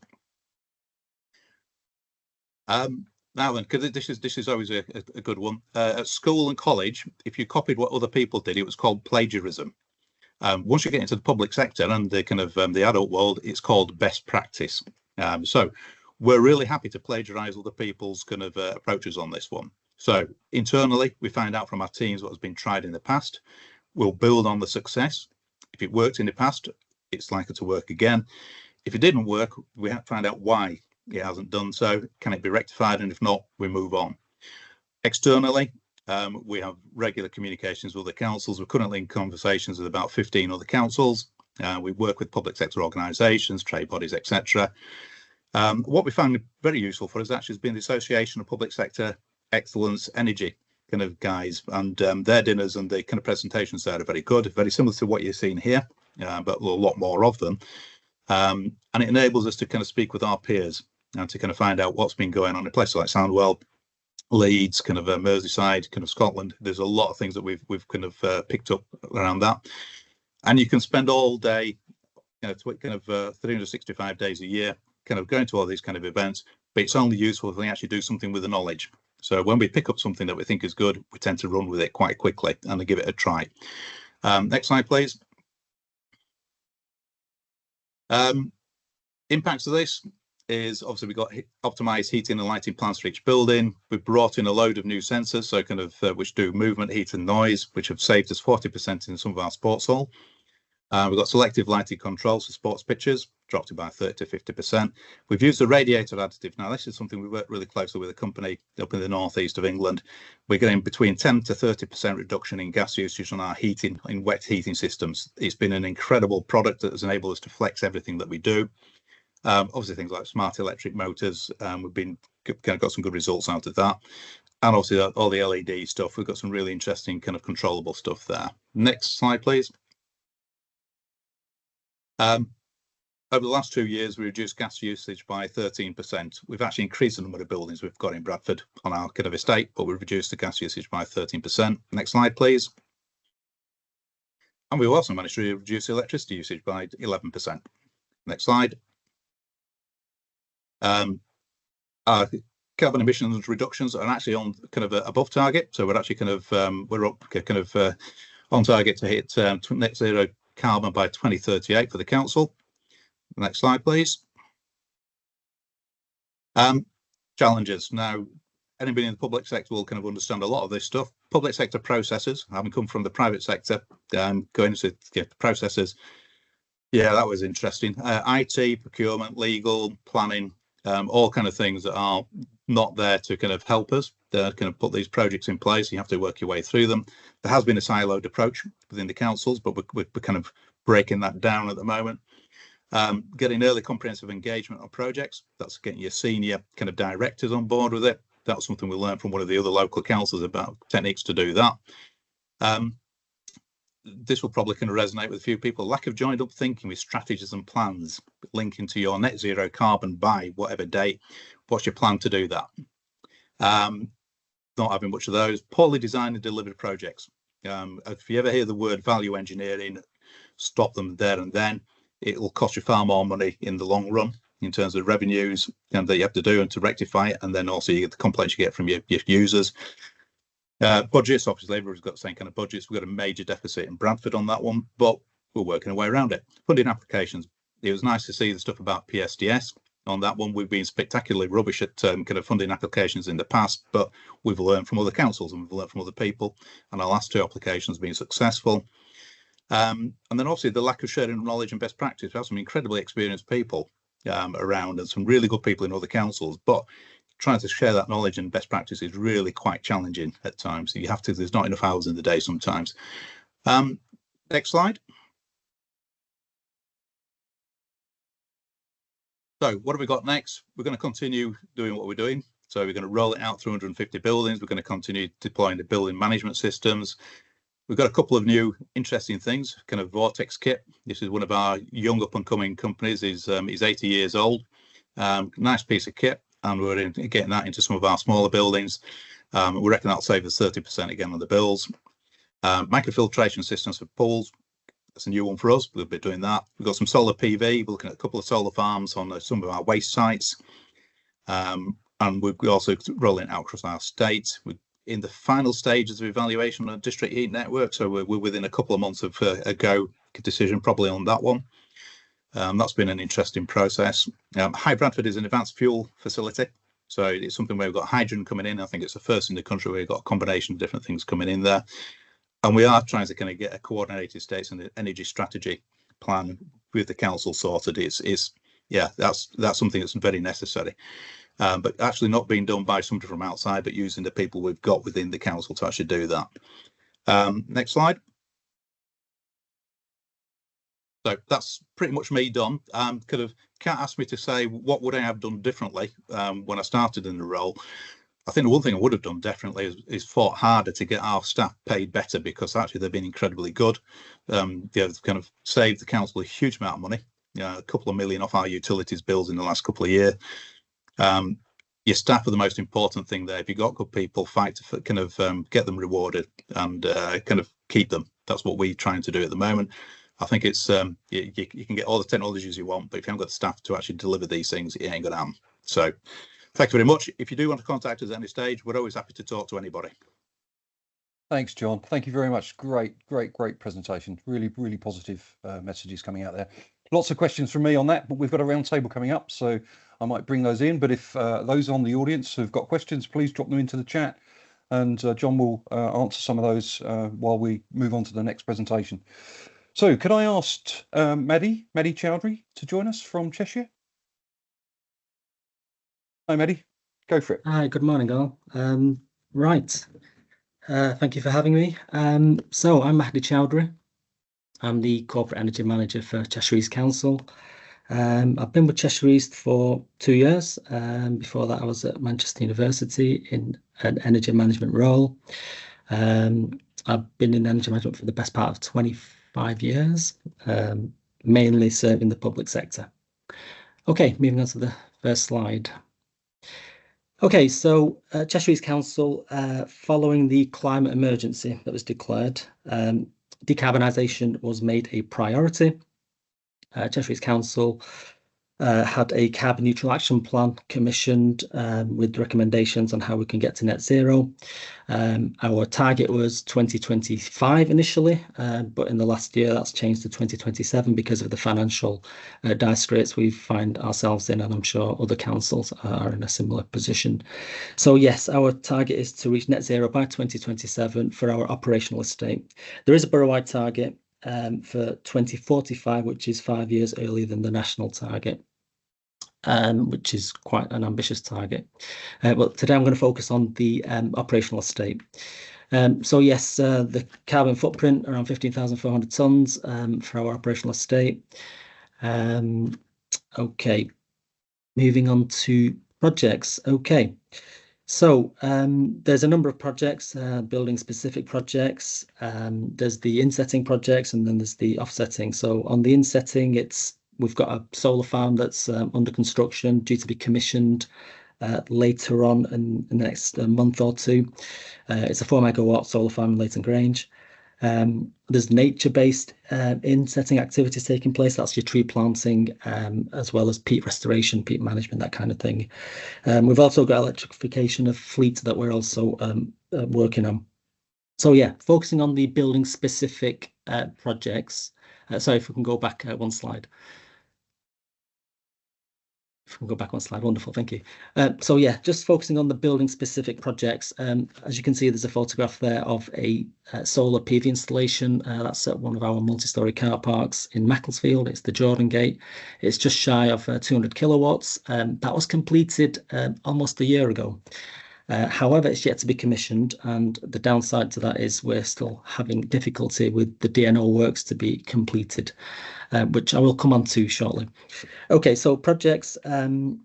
Now then, because this is always a good one. At school and college, if you copied what other people did, it was called plagiarism. Once you get into the public sector and the kind of the adult world, it's called best practice. So we're really happy to plagiarize other people's kind of approaches on this one. So internally, we find out from our teams what has been tried in the past. We'll build on the success. If it worked in the past, it's likely to work again. If it didn't work, we have to find out why it hasn't done so. Can it be rectified? And if not, we move on. Externally, we have regular communications with the councils. We're currently in conversations with about 15 other councils. We work with public sector organisations, trade bodies, etc. What we found very useful for us actually has been the Association of Public Sector Excellence Energy kind of guys, and their dinners and the kind of presentations there are very good, very similar to what you're seeing here, but a lot more of them. And it enables us to kind of speak with our peers and to kind of find out what's been going on in places like Sandwell, Leeds, kind of Merseyside, kind of Scotland. There's a lot of things that we've kind of picked up around that, and you can spend all day, you know, kind of 365 days a year, kind of going to all these kind of events. But it's only useful if we actually do something with the knowledge. So when we pick up something that we think is good, we tend to run with it quite quickly and give it a try. Next slide, please. Impacts of this is obviously we've got optimized heating and lighting plans for each building. We've brought in a load of new sensors, so kind of which do movement, heat and noise, which have saved us 40% in some of our sports hall. We've got selective lighting controls for sports pitches, dropped it by 30 to 50%. We've used a radiator additive. Now, this is something we work really closely with a company up in the northeast of England. We're getting between 10 to 30% reduction in gas usage on our heating, in wet heating systems. It's been an incredible product that has enabled us to flex everything that we do. Obviously, things like smart electric motors, we've been kind of got some good results out of that. And obviously, all the LED stuff, we've got some really interesting kind of controllable stuff there. Next slide, please. Over the last 2 years, we reduced gas usage by 13%. We've actually increased the number of buildings we've got in Bradford on our kind of estate, but we've reduced the gas usage by 13%. Next slide, please. And we've also managed to reduce electricity usage by 11%. Next slide. Our carbon emissions reductions are actually on kind of above target. So we're actually kind of, we're up kind of on target to hit net zero carbon by 2038 for the council. Next slide, please. Challenges. Now, anybody in the public sector will kind of understand a lot of this stuff. Public sector processes, having come from the private sector, going into the processes. Yeah, that was interesting. IT, procurement, legal, planning, all kind of things that are not there to kind of help us. They're kind of put these projects in place. You have to work your way through them. There has been a siloed approach within the councils, but we're kind of breaking that down at the moment. Getting early comprehensive engagement on projects. That's getting your senior kind of directors on board with it. That's something we learned from one of the other local councils about techniques to do that. This will probably kind of resonate with a few people. Lack of joined up thinking with strategies and plans linking to your net zero carbon by whatever date. What's your plan to do that? Not having much of those. Poorly designed and delivered projects. If you ever hear the word value engineering, stop them there and then. It will cost you far more money in the long run in terms of revenues that you have to do and to rectify it, and then also you get the complaints you get from your users. Budgets, obviously, everyone's got the same kind of budgets. We've got a major deficit in Bradford on that one, but we're working our way around it. Funding applications. It was nice to see the stuff about PSDS. On that one, we've been spectacularly rubbish at kind of funding applications in the past, but we've learned from other councils and we've learned from other people, and our last 2 applications have been successful. And then obviously the lack of sharing knowledge and best practice. We have some incredibly experienced people around and some really good people in other councils, but trying to share that knowledge and best practice is really quite challenging at times. You have to, there's not enough hours in the day sometimes. Next slide. So what have we got next? We're going to continue doing what we're doing. So we're going to roll it out through 150 buildings. We're going to continue deploying the building management systems. We've got a couple of new interesting things, kind of Vortex kit. This is one of our young up and coming companies. He's 80 years old. Nice piece of kit, and we're getting that into some of our smaller buildings. We reckon that'll save us 30% again on the bills. Microfiltration systems for pools. That's a new one for us. We'll be doing that. We've got some solar PV. We're looking at a couple of solar farms on some of our waste sites. And we're also rolling it out across our state. We're in the final stages of evaluation on a district heat network. So we're within a couple of months of a go decision, probably on that one. That's been an interesting process. High Bradford is an advanced fuel facility. So it's something where we've got hydrogen coming in. I think it's the first in the country where we've got a combination of different things coming in there. And we are trying to kind of get a coordinated states and energy strategy plan with the council sorted. Yeah, that's something that's very necessary. But actually not being done by somebody from outside, but using the people we've got within the council to actually do that. Next slide. So that's pretty much me done. Can't ask me to say what would I have done differently when I started in the role. I think the one thing I would have done definitely is fought harder to get our staff paid better, because actually they've been incredibly good. They've kind of saved the council a huge amount of money, a couple of million off our utilities bills in the last couple of years. Your staff are the most important thing there. If you've got good people, fight to kind of get them rewarded and kind of keep them. That's what we're trying to do at the moment. I think it's you can get all the technologies you want, but if you haven't got the staff to actually deliver these things, it ain't going to happen. So thank you very much. If you do want to contact us at any stage, we're always happy to talk to anybody. Thanks, John. Thank you very much. Great presentation. Really, really positive messages coming out there. Lots of questions from me on that, but we've got a roundtable coming up, so I might bring those in. But if those on the audience have got questions, please drop them into the chat, and John will answer some of those while we move on to the next presentation. So could I ask Mahdi Choudhury to join us from Cheshire? Hi, Mahdi. Go for it. Hi, good morning, all. Right. Thank you for having me. So I'm Mahdi Choudhury. I'm the Corporate Energy Manager for Cheshire East Council. I've been with Cheshire East for 2 years. Before that, I was at Manchester University in an energy management role. I've been in energy management for the best part of 25 years, mainly serving the public sector. Okay, moving on to the first slide. Okay, so Cheshire East Council, following the climate emergency that was declared, decarbonisation was made a priority. Cheshire East Council had a carbon neutral action plan commissioned with recommendations on how we can get to net zero. Our target was 2025 initially, but in the last year that's changed to 2027 because of the financial dire straits we find ourselves in, and I'm sure other councils are in a similar position. So yes, our target is to reach net zero by 2027 for our operational estate. There is a borough-wide target for 2045, which is 5 years earlier than the national target, which is quite an ambitious target. But today I'm going to focus on the operational estate. So yes, the carbon footprint around 15,400 tonnes for our operational estate. Okay, moving on to projects. Okay. So there's a number of projects, building specific projects. There's the insetting projects, and then there's the offsetting. So on the insetting, we've got a solar farm that's under construction, due to be commissioned later on in the next month or two. It's a 4 megawatt solar farm in Leighton Grange. There's nature-based insetting activities taking place. That's your tree planting, as well as peat restoration, peat management, that kind of thing. We've also got electrification of fleet that we're also working on. So yeah, focusing on the building specific projects. Sorry, if we can go back one slide. If we can go back one slide, wonderful, thank you. So yeah, just focusing on the building specific projects. As you can see, there's a photograph there of a solar PV installation. That's at one of our multi-storey car parks in Mansfield. It's the Jordan Gate. It's just shy of 200 kilowatts. That was completed almost a year ago. However, it's yet to be commissioned, and the downside to that is we're still having difficulty with the DNO works to be completed, which I will come on to shortly. Okay, so projects, right,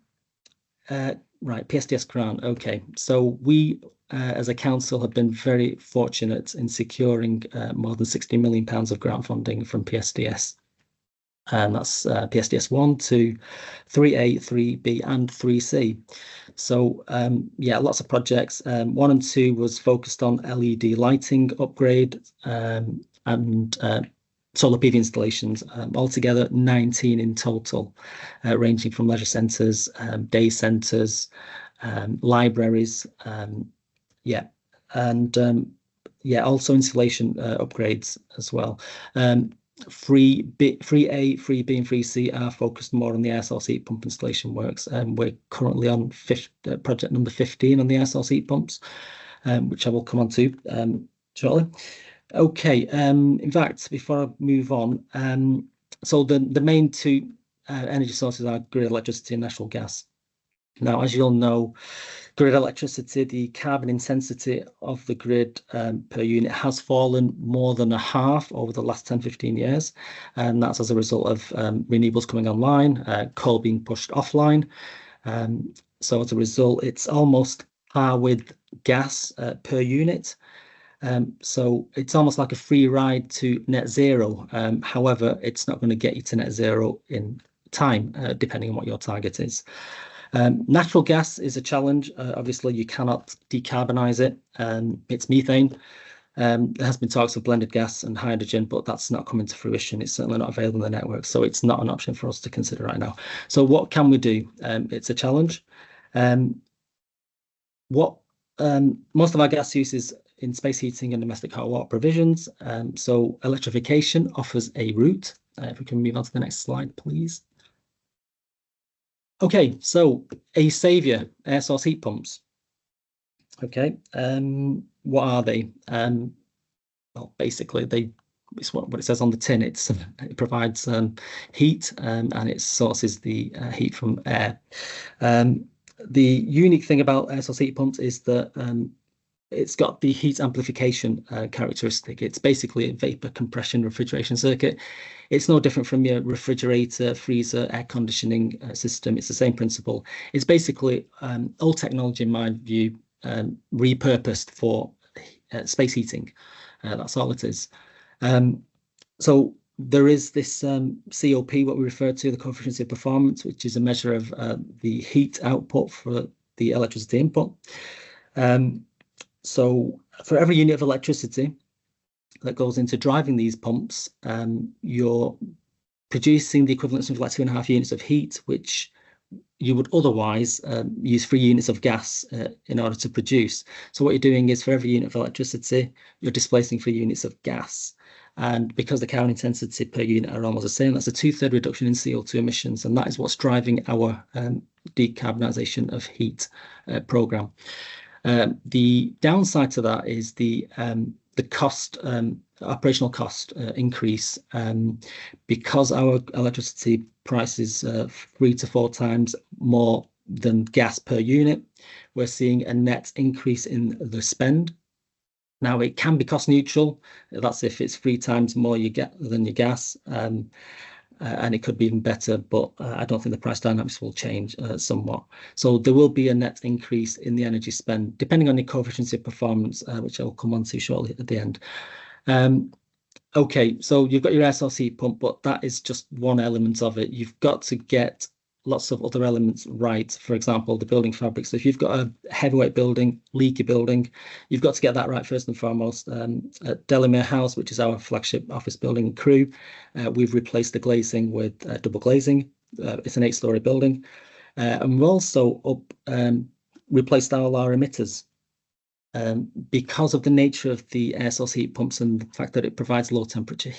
PSDS grant. Okay, so we as a council have been very fortunate in securing more than £60 million of grant funding from PSDS. And that's PSDS 1, 2, 3A, 3B, and 3C. So yeah, lots of projects. 1 and 2 was focused on LED lighting upgrade and solar PV installations. Altogether 19 in total, ranging from leisure centres, day centres, libraries, yeah, and yeah, also installation upgrades as well. 3A, 3B, and 3C are focused more on the air source heat pump installation works, and we're currently on project number 15 on the air source heat pumps, which I will come on to shortly. Okay, in fact, before I move on, so the main two energy sources are grid electricity and natural gas. Now, as you'll know, grid electricity, the carbon intensity of the grid per unit has fallen more than a half over the last 10-15 years. And that's as a result of renewables coming online, coal being pushed offline. So as a result, it's almost par with gas per unit. So it's almost like a free ride to net zero. However, it's not going to get you to net zero in time, depending on what your target is. Natural gas is a challenge. Obviously, you cannot decarbonise it. It's methane. There has been talks of blended gas and hydrogen, but that's not coming to fruition. It's certainly not available in the network, so it's not an option for us to consider right now. So what can we do? It's a challenge. Most of our gas use is in space heating and domestic hot water provisions. So electrification offers a route. If we can move on to the next slide, please. Okay, so a saviour, air source heat pumps. Okay, what are they? Well, basically, it's what it says on the tin. It provides heat and it sources the heat from air. The unique thing about air source heat pumps is that it's got the heat amplification characteristic. It's basically a vapor compression refrigeration circuit. It's no different from your refrigerator, freezer, air conditioning system. It's the same principle. It's basically old technology, in my view, repurposed for space heating. That's all it is. So there is this COP, what we refer to, the coefficient of performance, which is a measure of the heat output for the electricity input. So for every unit of electricity that goes into driving these pumps, you're producing the equivalent of like 2.5 units of heat, which you would otherwise use 3 units of gas in order to produce. So what you're doing is for every unit of electricity, you're displacing 3 units of gas. And because the carbon intensity per unit are almost the same, that's a 2/3 reduction in CO2 emissions. And that is what's driving our decarbonisation of heat programme. The downside to that is the cost, operational cost increase, because our electricity price is 3 to 4 times more than gas per unit. We're seeing a net increase in the spend. Now, it can be cost neutral. That's if it's 3 times more you get than your gas. And it could be even better, but I don't think the price dynamics will change somewhat. So there will be a net increase in the energy spend, depending on the coefficient of performance, which I'll come on to shortly at the end. Okay, so you've got your air source heat pump, but that is just one element of it. You've got to get lots of other elements right. For example, the building fabric. So if you've got a heavyweight building, leaky building, you've got to get that right first and foremost. At Delamere House, which is our flagship office building in Crewe, we've replaced the glazing with double glazing. It's an 8-storey building. And we've also replaced all our emitters. Because of the nature of the air source heat pumps and the fact that it provides low temperature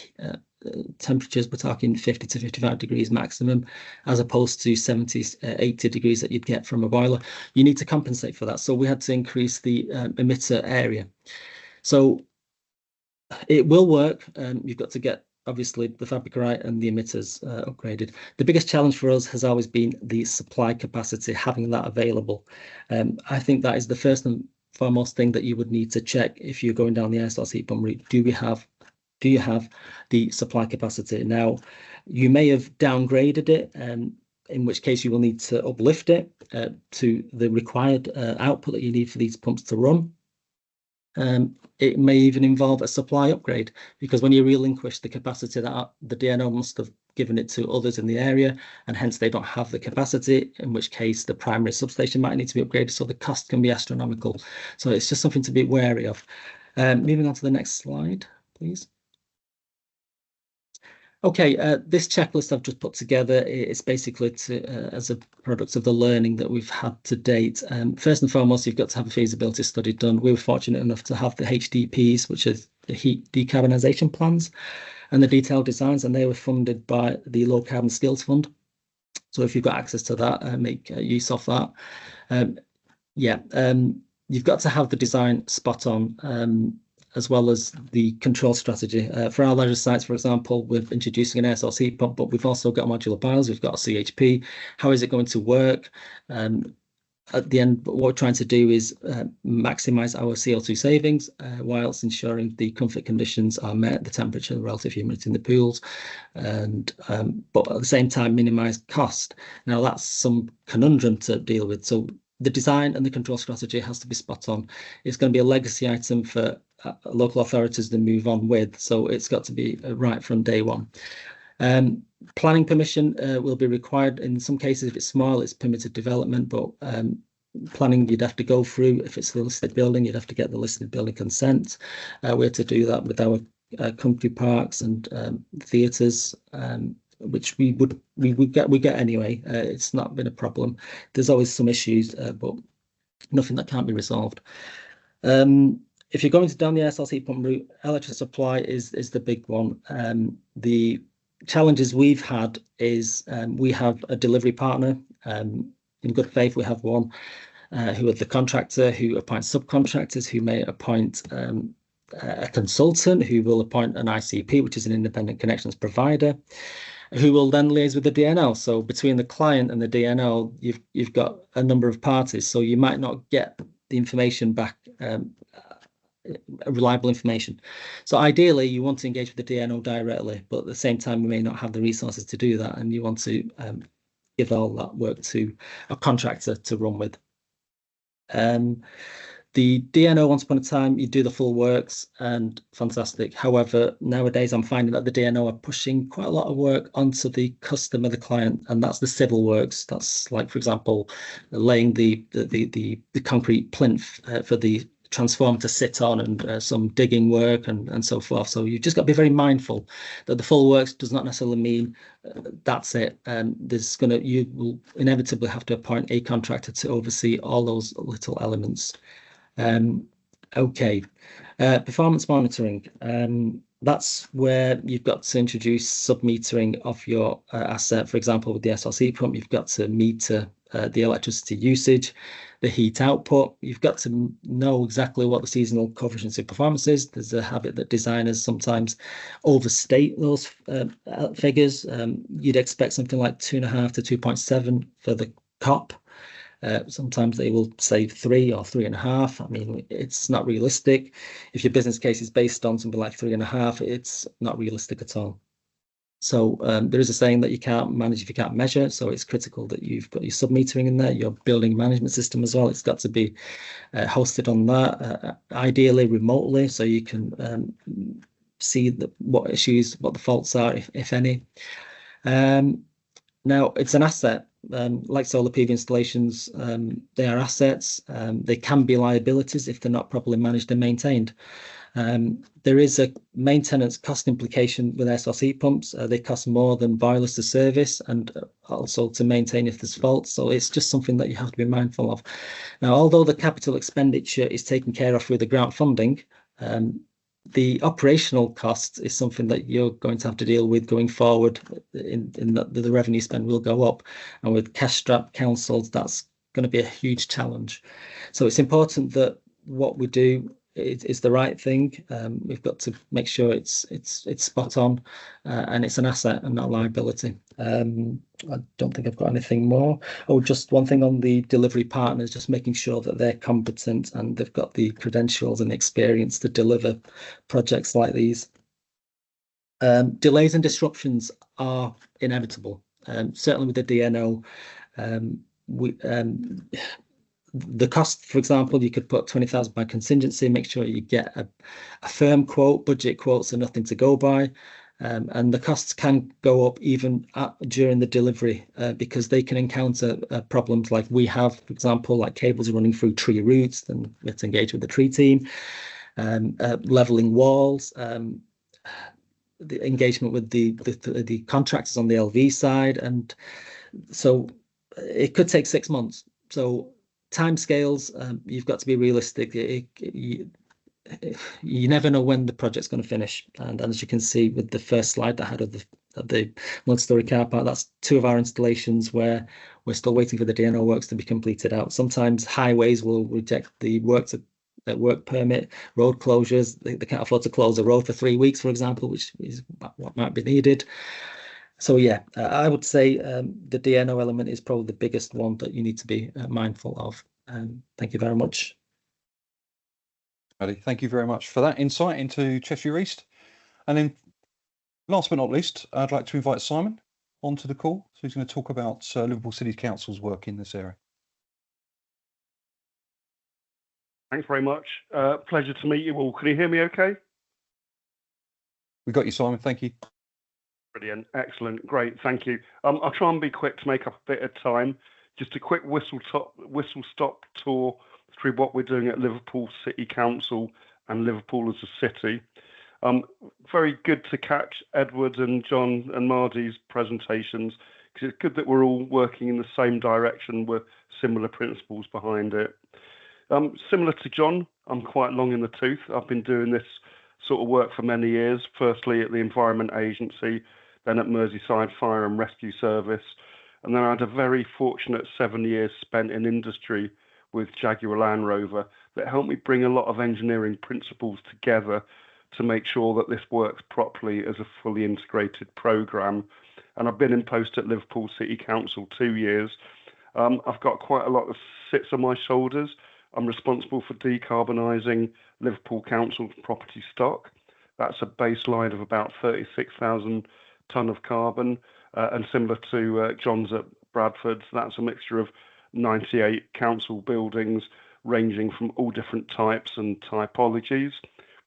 temperatures, we're talking 50 to 55 degrees maximum, as opposed to 70, 80 degrees that you'd get from a boiler. You need to compensate for that. So we had to increase the emitter area. So it will work. You've got to get obviously the fabric right and the emitters upgraded. The biggest challenge for us has always been the supply capacity, having that available. I think that is the first and foremost thing that you would need to check if you're going down the air source heat pump route. Do you have the supply capacity? Now, you may have downgraded it, in which case you will need to uplift it to the required output that you need for these pumps to run. It may even involve a supply upgrade, because when you relinquish the capacity that the DNO must have given it to others in the area, and hence they don't have the capacity, in which case the primary substation might need to be upgraded, so the cost can be astronomical. So it's just something to be wary of. Moving on to the next slide, please. Okay, this checklist I've just put together is basically as a product of the learning that we've had to date. First and foremost, you've got to have a feasibility study done. We were fortunate enough to have the HDPs, which are the heat decarbonisation plans, and the detailed designs, and they were funded by the Low Carbon Skills Fund. So if you've got access to that, make use of that. You've got to have the design spot on, as well as the control strategy. For our leisure sites, for example, we're introducing an air source heat pump, but we've also got modular piles, we've got a CHP. How is it going to work? At the end, what we're trying to do is maximise our CO2 savings whilst ensuring the comfort conditions are met, the temperature, the relative humidity in the pools, and but at the same time minimise cost. Now that's some conundrum to deal with. So the design and the control strategy has to be spot on. It's going to be a legacy item for local authorities to move on with, so it's got to be right from day one. Planning permission will be required. In some cases, if it's small, it's permitted development, but planning you'd have to go through. If it's a listed building, you'd have to get the listed building consent. We had to do that with our country parks and theatres, which we get anyway. It's not been a problem. There's always some issues, but nothing that can't be resolved. If you're going down the air source heat pump route, electric supply is the big one. The challenges we've had is we have a delivery partner. In good faith, we have one who are the contractor, who appoints subcontractors, who may appoint a consultant, who will appoint an ICP, which is an independent connections provider, who will then liaise with the DNO. So between the client and the DNO, you've got a number of parties. So you might not get the information back, reliable information. So ideally, you want to engage with the DNO directly, but at the same time, we may not have the resources to do that, and you want to give all that work to a contractor to run with. The DNO, once upon a time, you do the full works and fantastic. However, nowadays I'm finding that the DNO are pushing quite a lot of work onto the customer, the client, and that's the civil works. That's like, for example, laying the concrete plinth for the transformer to sit on, and some digging work and so forth. So you've just got to be very mindful that the full works does not necessarily mean that's it. You will inevitably have to appoint a contractor to oversee all those little elements. Performance monitoring. That's where you've got to introduce sub-metering of your asset. For example, with the SLC heat pump, you've got to meter the electricity usage, the heat output. You've got to know exactly what the seasonal coefficient of performance is. There's a habit that designers sometimes overstate those figures. You'd expect something like 2.5 to 2.7 for the COP. Sometimes they will say 3 or 3.5. I mean, it's not realistic. If your business case is based on something like 3.5, it's not realistic at all. So there is a saying that you can't manage if you can't measure. So it's critical that you've got your sub-metering in there, your building management system as well. It's got to be hosted on that, ideally remotely, so you can see what the faults are, if any. Now, it's an asset. Like solar PV installations, they are assets. They can be liabilities if they're not properly managed and maintained. There is a maintenance cost implication with air source heat pumps. They cost more than boilers to service and also to maintain if there's faults. So it's just something that you have to be mindful of. Now, although the capital expenditure is taken care of through the grant funding, the operational cost is something that you're going to have to deal with going forward. In that the revenue spend will go up, and with cash-strapped councils, that's going to be a huge challenge. So it's important that what we do it's the right thing. We've got to make sure it's spot on, and it's an asset and not a liability. I don't think I've got anything more. Oh, just one thing on the delivery partners, just making sure that they're competent and they've got the credentials and experience to deliver projects like these. Delays and disruptions are inevitable. Certainly with the DNO, the cost, for example, you could put £20,000 contingency, make sure you get a firm quote. Budget quotes are nothing to go by. And the costs can go up even during the delivery because they can encounter problems like we have, for example, like cables running through tree roots, then we have to engage with the tree team, leveling walls, the engagement with the contractors on the LV side. And so it could take 6 months. So timescales, you've got to be realistic. You never know when the project's going to finish. And as you can see with the first slide that I had of the multi-storey car park, that's 2 of our installations where we're still waiting for the DNO works to be completed out. Sometimes highways will reject the work permit, road closures. They can't afford to close a road for 3 weeks, for example, which is what might be needed. So yeah, I would say the DNO element is probably the biggest one that you need to be mindful of. Thank you very much. Mahdi, thank you very much for that insight into Cheshire East. And then last but not least, I'd like to invite Simon onto the call. So he's going to talk about Liverpool City Council's work in this area. Thanks very much. Pleasure to meet you all. Can you hear me okay? We got you, Simon. Thank you. Brilliant. Excellent. Great. Thank you. I'll try and be quick to make up a bit of time. Just a quick whistle-stop tour through what we're doing at Liverpool City Council and Liverpool as a city. Very good to catch Edward and John and Mahdi's presentations, because it's good that we're all working in the same direction with similar principles behind it. Similar to John, I'm quite long in the tooth. I've been doing this sort of work for many years, firstly at the Environment Agency, then at Merseyside Fire and Rescue Service, and then I had a very fortunate 7 years spent in industry with Jaguar Land Rover that helped me bring a lot of engineering principles together to make sure that this works properly as a fully integrated programme. And I've been in post at Liverpool City Council 2 years. I've got quite a lot that sits on my shoulders. I'm responsible for decarbonising Liverpool Council's property stock. That's a baseline of about 36,000 tonne of carbon, and similar to John's at Bradford, that's a mixture of 98 council buildings ranging from all different types and typologies.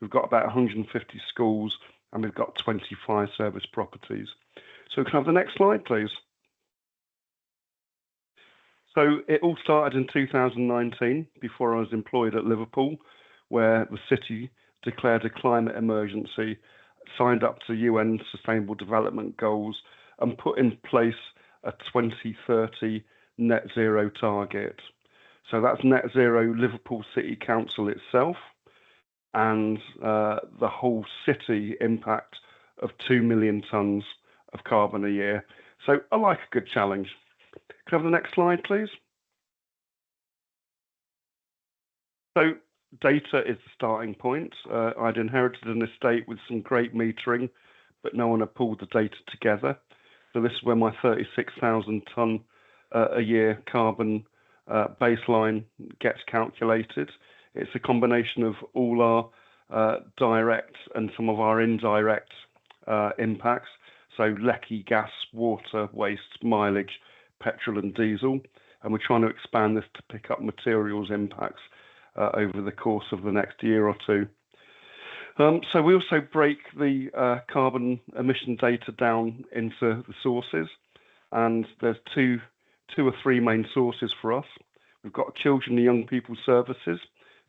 We've got about 150 schools and we've got 25 service properties. So can I have the next slide, please? So it all started in 2019, before I was employed at Liverpool, where the city declared a climate emergency, signed up to UN Sustainable Development Goals, and put in place a 2030 net zero target. So that's net zero Liverpool City Council itself, and the whole city impact of 2 million tonnes of carbon a year. So I like a good challenge. Can I have the next slide, please? So data is the starting point. I'd inherited an estate with some great metering, but no one had pulled the data together. So this is where my 36,000 tonne a year carbon baseline gets calculated. It's a combination of all our direct and some of our indirect impacts. So lecky gas, water, waste, mileage, petrol and diesel. And we're trying to expand this to pick up materials impacts over the course of the next year or two. So we also break the carbon emission data down into the sources, and there's two or three main sources for us. We've got children and young people services,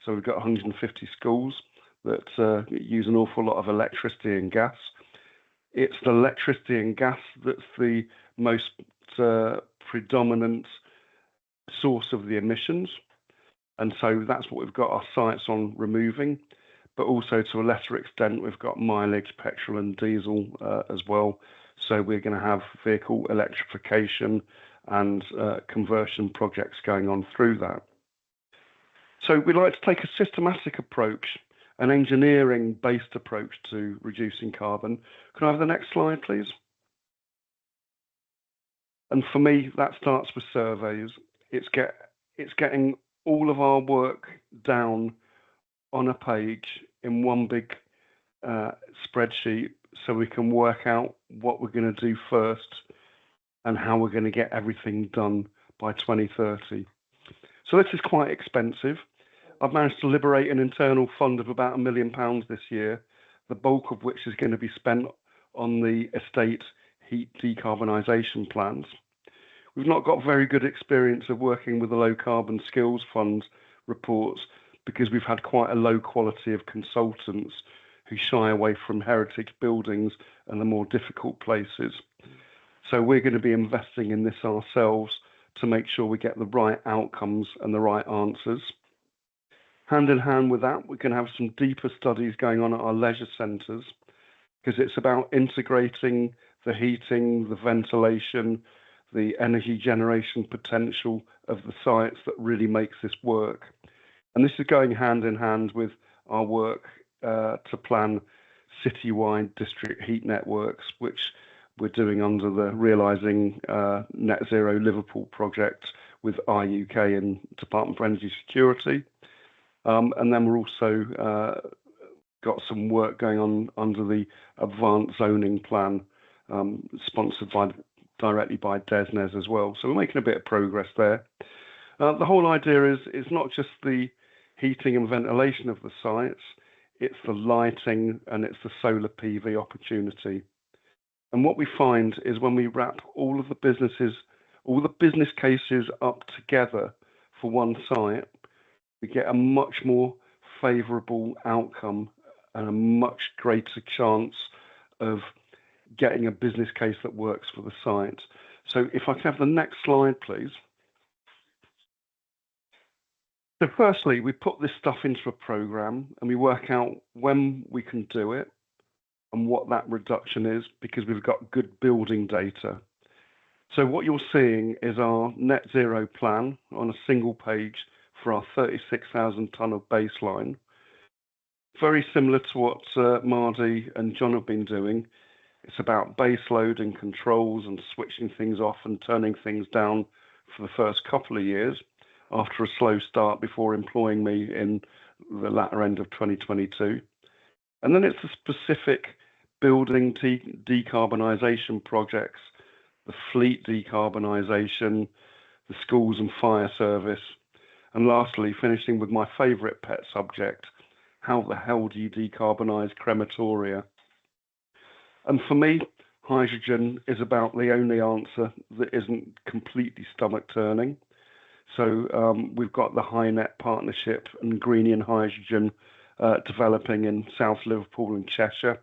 so we've got 150 schools that use an awful lot of electricity and gas. It's the electricity and gas that's the most predominant source of the emissions, and so that's what we've got our sights on removing. But also, to a lesser extent, we've got mileage, petrol and diesel as well. So we're going to have vehicle electrification and conversion projects going on through that. So we like to take a systematic approach an engineering-based approach to reducing carbon. Can I have the next slide, please? And for me, that starts with surveys. It's getting all of our work down on a page in one big spreadsheet so we can work out what we're going to do first and how we're going to get everything done by 2030. So this is quite expensive. I've managed to liberate an internal fund of about £1 million this year, the bulk of which is going to be spent on the estate heat decarbonisation plans. We've not got very good experience of working with the low carbon skills fund reports because we've had quite a low quality of consultants who shy away from heritage buildings and the more difficult places. So we're going to be investing in this ourselves to make sure we get the right outcomes and the right answers. Hand in hand with that, we're going to have some deeper studies going on at our leisure centres because it's about integrating the heating, the ventilation, the energy generation potential of the sites that really makes this work. And this is going hand in hand with our work to plan citywide district heat networks, which we're doing under the Realising Net Zero Liverpool project with RUK and Department for Energy Security. And then we're also got some work going on under the Advanced Zoning Plan, sponsored directly by DESNES as well. So we're making a bit of progress there. The whole idea is not just the heating and ventilation of the sites, it's the lighting and it's the solar PV opportunity. And what we find is when we wrap all the business cases up together for one site, we get a much more favourable outcome and a much greater chance of getting a business case that works for the site. So if I can have the next slide, please. So firstly, we put this stuff into a programme and we work out when we can do it and what that reduction is because we've got good building data. So what you're seeing is our net zero plan on a single page for our 36,000 tonne of baseline. Very similar to what Mahdi and John have been doing. It's about base load and controls and switching things off and turning things down for the first couple of years after a slow start before employing me in the latter end of 2022. And then it's the specific building decarbonisation projects, the fleet decarbonisation, the schools and fire service, and lastly, finishing with my favourite pet subject, how the hell do you decarbonise crematoria? And for me, hydrogen is about the only answer that isn't completely stomach-turning. So we've got the HyNet partnership and Greenian Hydrogen developing in South Liverpool and Cheshire.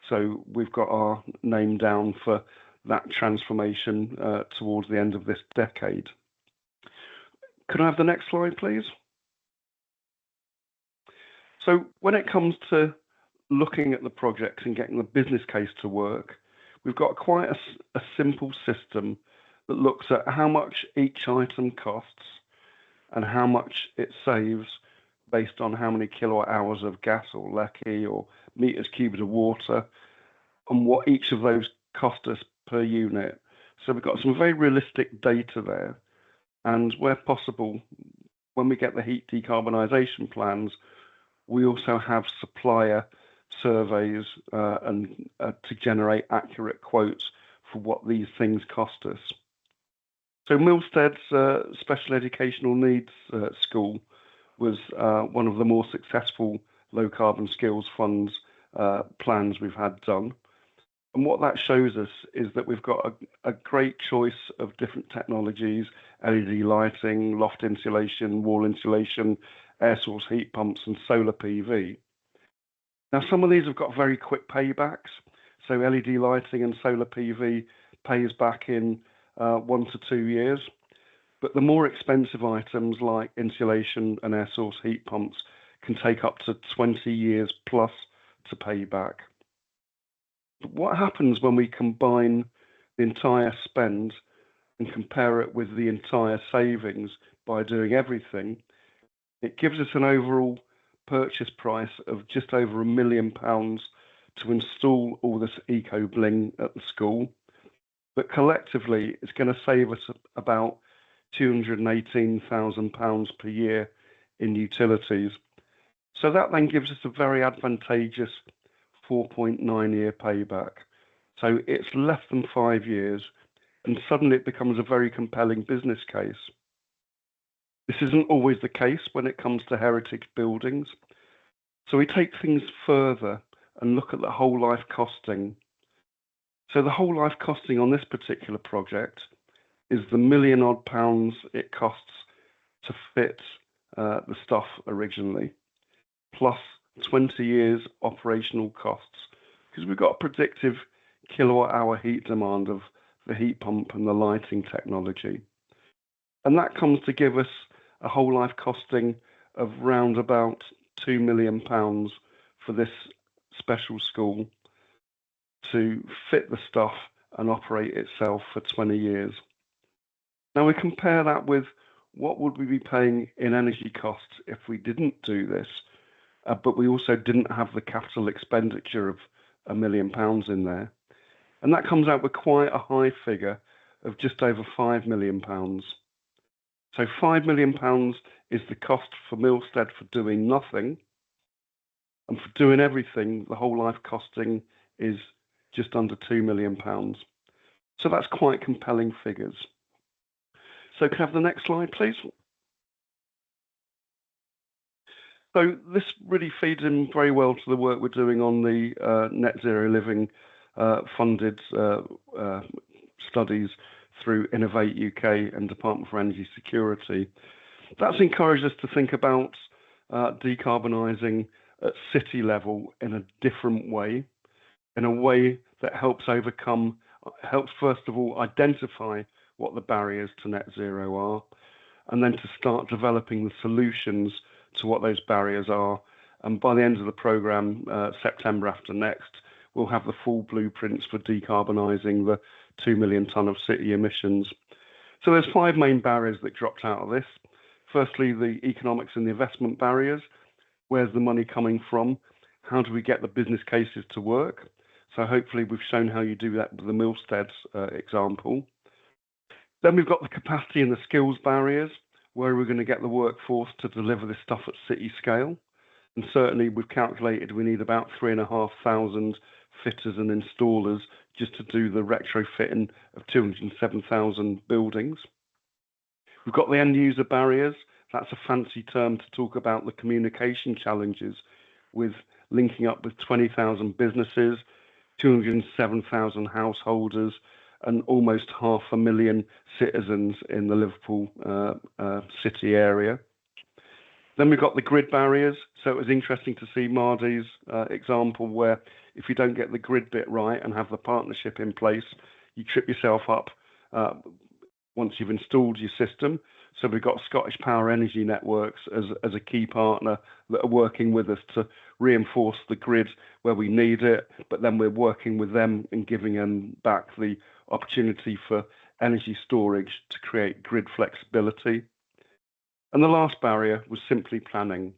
So we've got our name down for that transformation towards the end of this decade. Could I have the next slide, please? So when it comes to looking at the projects and getting the business case to work, we've got quite a simple system that looks at how much each item costs and how much it saves based on how many kilowatt hours of gas or lecky or meters cubed of water and what each of those cost us per unit. So we've got some very realistic data there. And where possible, when we get the heat decarbonisation plans, we also have supplier surveys and to generate accurate quotes for what these things cost us. So Milstead's Special Educational Needs School was one of the more successful low carbon skills funds plans we've had done. And what that shows us is that we've got a great choice of different technologies, LED lighting, loft insulation, wall insulation, air source heat pumps and solar PV. Now, some of these have got very quick paybacks. So LED lighting and solar PV pays back in 1 to 2 years. But the more expensive items like insulation and air source heat pumps can take up to 20 years plus to pay back. But what happens when we combine the entire spend and compare it with the entire savings by doing everything? It gives us an overall purchase price of just over £1 million to install all this eco bling at the school, but collectively it's going to save us about £218,000 per year in utilities. So that then gives us a very advantageous 4.9-year payback. So it's less than 5 years, and suddenly it becomes a very compelling business case. This isn't always the case when it comes to heritage buildings. So we take things further and look at the whole life costing. So the whole life costing on this particular project is the £1 million odd it costs to fit the stuff originally, plus 20 years operational costs, because we've got a predictive kilowatt hour heat demand of the heat pump and the lighting technology. And that comes to give us a whole life costing of round about £2 million for this special school to fit the stuff and operate itself for 20 years. Now we compare that with what would we be paying in energy costs if we didn't do this, but we also didn't have the capital expenditure of £1 million in there. And that comes out with quite a high figure of just over £5 million. So £5 million is the cost for Milstead for doing nothing, and for doing everything, the whole life costing is just under £2 million. So that's quite compelling figures. So can I have the next slide, please? So this really feeds in very well to the work we're doing on the Net Zero Living funded studies through Innovate UK and Department for Energy Security. That's encouraged us to think about decarbonising at city level in a different way, in a way that helps first of all identify what the barriers to net zero are, and then to start developing the solutions to what those barriers are. And by the end of the programme, September after next, we'll have the full blueprints for decarbonising the 2 million tonne of city emissions. So there's 5 main barriers that dropped out of this. Firstly, the economics and the investment barriers. Where's the money coming from? How do we get the business cases to work? So hopefully we've shown how you do that with the Milstead example. Then we've got the capacity and the skills barriers. Where are we going to get the workforce to deliver this stuff at city scale? And certainly we've calculated we need about 3,500 fitters and installers just to do the retrofitting of 207,000 buildings. We've got the end user barriers. That's a fancy term to talk about the communication challenges with linking up with 20,000 businesses, 207,000 householders, and almost 500,000 citizens in the Liverpool city area. Then we've got the grid barriers. So it was interesting to see Mahdi's example where if you don't get the grid bit right and have the partnership in place, you trip yourself up once you've installed your system. So we've got Scottish Power Energy Networks as a key partner that are working with us to reinforce the grid where we need it, but then we're working with them and giving them back the opportunity for energy storage to create grid flexibility. And the last barrier was simply planning.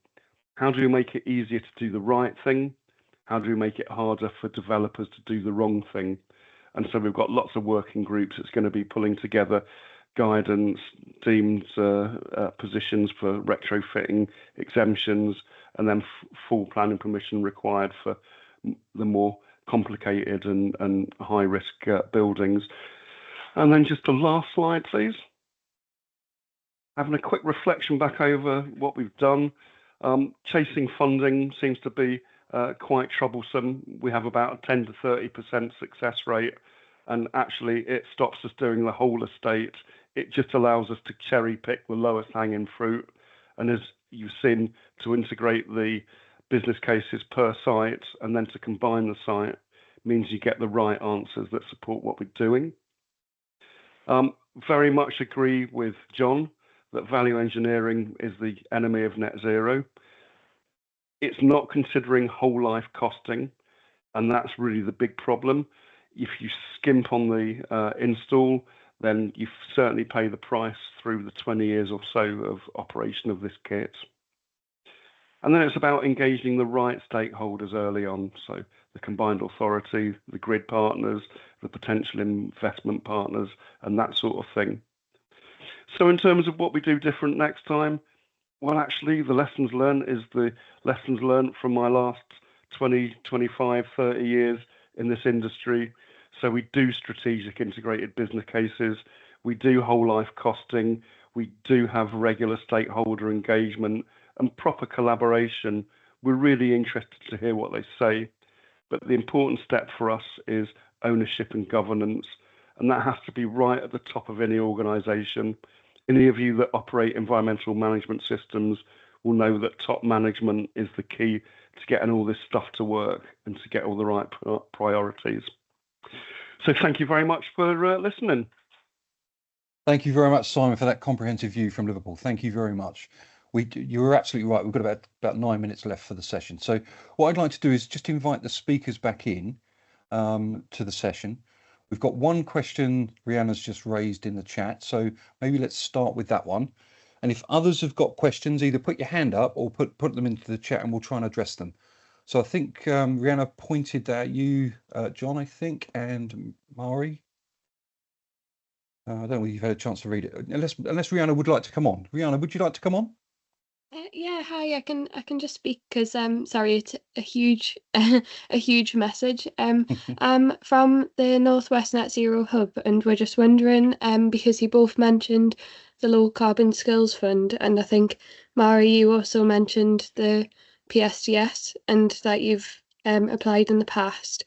How do we make it easier to do the right thing? How do we make it harder for developers to do the wrong thing? And so we've got lots of working groups that's going to be pulling together guidance, deemed positions for retrofitting, exemptions, and then full planning permission required for the more complicated and high-risk buildings. And then just the last slide, please. Having a quick reflection back over what we've done. Chasing funding seems to be quite troublesome. We have about a 10 to 30% success rate, and actually it stops us doing the whole estate. It just allows us to cherry pick the lowest hanging fruit. And as you've seen, to integrate the business cases per site and then to combine the site means you get the right answers that support what we're doing. Very much agree with John that value engineering is the enemy of net zero. It's not considering whole life costing, and that's really the big problem. If you skimp on the install, then you certainly pay the price through the 20 years or so of operation of this kit. And then it's about engaging the right stakeholders early on. So the combined authority, the grid partners, the potential investment partners, and that sort of thing. So in terms of what we do different next time, well, actually, the lessons learned is the lessons learned from my last 20, 25, 30 years in this industry. So we do strategic integrated business cases. We do whole life costing. We do have regular stakeholder engagement and proper collaboration. We're really interested to hear what they say. But the important step for us is ownership and governance. And that has to be right at the top of any organisation. Any of you that operate environmental management systems will know that top management is the key to getting all this stuff to work and to get all the right priorities. So thank you very much for listening. Thank you very much, Simon, for that comprehensive view from Liverpool. Thank you very much. You were absolutely right. We've got about 9 minutes left for the session. So what I'd like to do is just invite the speakers back in to the session. We've got one question Rihanna's just raised in the chat, so maybe let's start with that one. And if others have got questions, either put your hand up or put them into the chat and we'll try and address them. So I think Rihanna pointed at you, John, I think, and Mari. I don't know if you've had a chance to read it, unless Rihanna would like to come on. Rihanna, would you like to come on? Yeah, hi. I can just speak because sorry, it's a huge a huge message. I'm from the Northwest Net Zero Hub, and we're just wondering because you both mentioned the Low Carbon Skills Fund, and I think Mari, you also mentioned the PSDS and that you've applied in the past.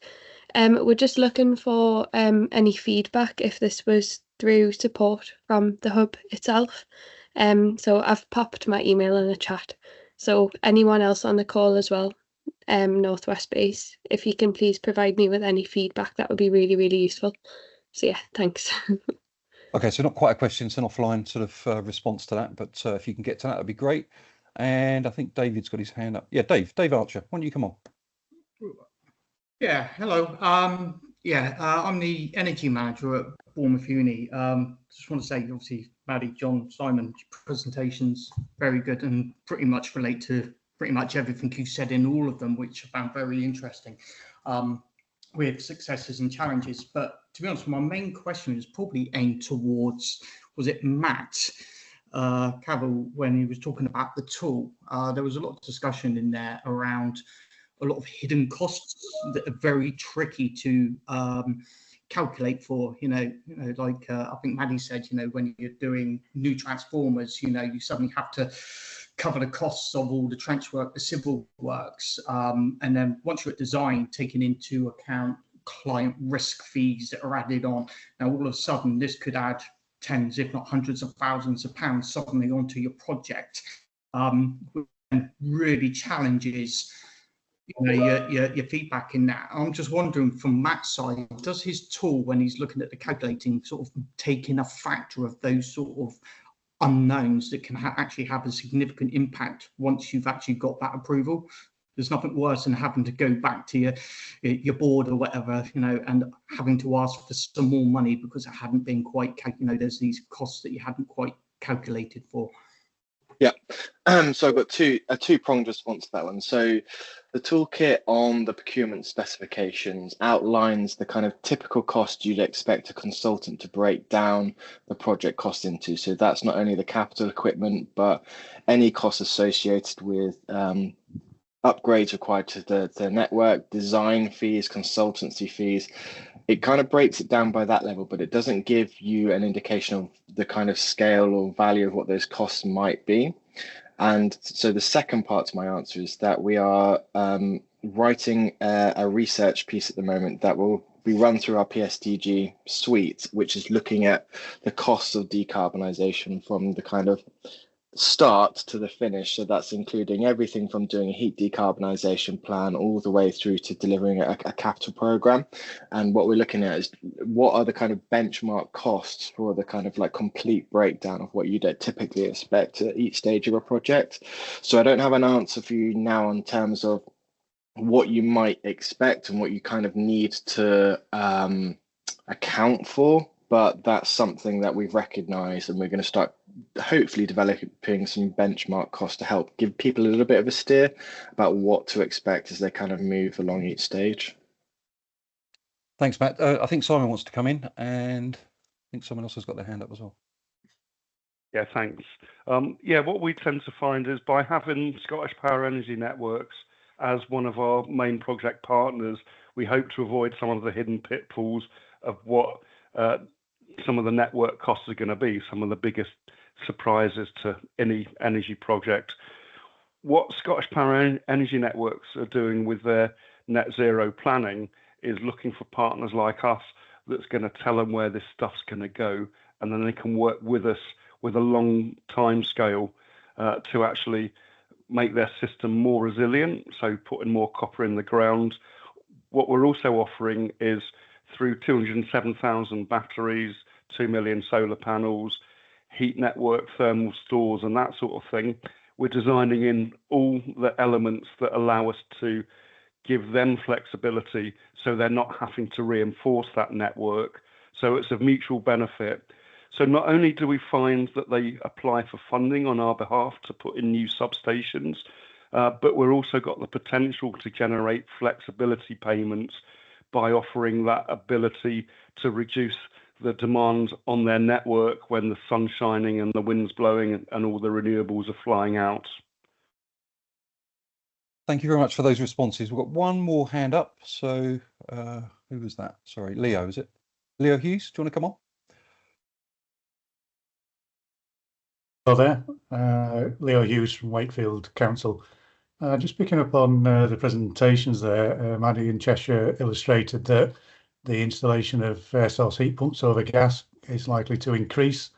We're just looking for any feedback if this was through support from the hub itself. So I've popped my email in the chat. So anyone else on the call as well, Northwest Base, if you can please provide me with any feedback, that would be really, really useful. So yeah, thanks. Okay, so not quite a question, it's an offline sort of response to that, but if you can get to that, that'd be great. And I think David's got his hand up. Yeah, Dave Archer, why don't you come on? Yeah, hello. I'm the energy manager at Bournemouth Uni. Just want to say, obviously, Mahdi, John, Simon, presentations very good and pretty much relate to pretty much everything you said in all of them, which I found very interesting, with successes and challenges. But to be honest, my main question is probably aimed towards, was it Matt Caville, when he was talking about the tool? There was a lot of discussion in there around a lot of hidden costs that are very tricky to calculate for, like I think Maddie said, when you're doing new transformers, you suddenly have to cover the costs of all the trench work, the civil works, and then once you're at design, taking into account client risk fees that are added on. Now all of a sudden this could add tens if not hundreds of thousands of pounds suddenly onto your project, and really challenges your feedback in that. I'm just wondering from Matt's side, does his tool, when he's looking at the calculating, sort of take in a factor of those sort of unknowns that can actually have a significant impact once you've actually got that approval? There's nothing worse than having to go back to your board or whatever, and having to ask for some more money because it hadn't been quite, there's these costs that you hadn't quite calculated for. Yeah, so I've got a two-pronged response to that one. So the toolkit on the procurement specifications outlines the kind of typical cost you'd expect a consultant to break down the project cost into. So that's not only the capital equipment, but any costs associated with upgrades required to the network, design fees, consultancy fees. It kind of breaks it down by that level, but it doesn't give you an indication of the kind of scale or value of what those costs might be. And so the second part to my answer is that we are writing a research piece at the moment that will be run through our PSDG suite, which is looking at the costs of decarbonisation from the kind of start to the finish. So that's including everything from doing a heat decarbonisation plan all the way through to delivering a capital programme. And what we're looking at is what are the kind of benchmark costs for the kind of like complete breakdown of what you'd typically expect at each stage of a project. So I don't have an answer for you now in terms of what you might expect and what you kind of need to account for but that's something that we've recognised, and we're going to start hopefully developing some benchmark costs to help give people a little bit of a steer about what to expect as they kind of move along each stage. Thanks, Matt. I think Simon wants to come in, and I think someone else has got their hand up as well. Yeah, thanks. Yeah, what we tend to find is by having Scottish Power Energy Networks as one of our main project partners, we hope to avoid some of the hidden pitfalls of what some of the network costs are going to be, some of the biggest surprises to any energy project. What Scottish Power Energy Networks are doing with their net zero planning is looking for partners like us that's going to tell them where this stuff's going to go, and then they can work with us with a long time scale to actually make their system more resilient, so putting more copper in the ground. What we're also offering is through 207,000 batteries, 2 million solar panels, heat network, thermal stores, and that sort of thing. We're designing in all the elements that allow us to give them flexibility so they're not having to reinforce that network. So it's of mutual benefit. So not only do we find that they apply for funding on our behalf to put in new substations, but we're also got the potential to generate flexibility payments by offering that ability to reduce the demand on their network when the sun's shining and the wind's blowing and all the renewables are flying out. Thank you very much for those responses. We've got one more hand up. So who was that? Sorry, Leo, is it? Leo Hughes, do you want to come on? Hello there, Leo Hughes from Wakefield Council. Just picking up on the presentations there, Mahdi in Cheshire illustrated that the installation of air source heat pumps over gas is likely to increase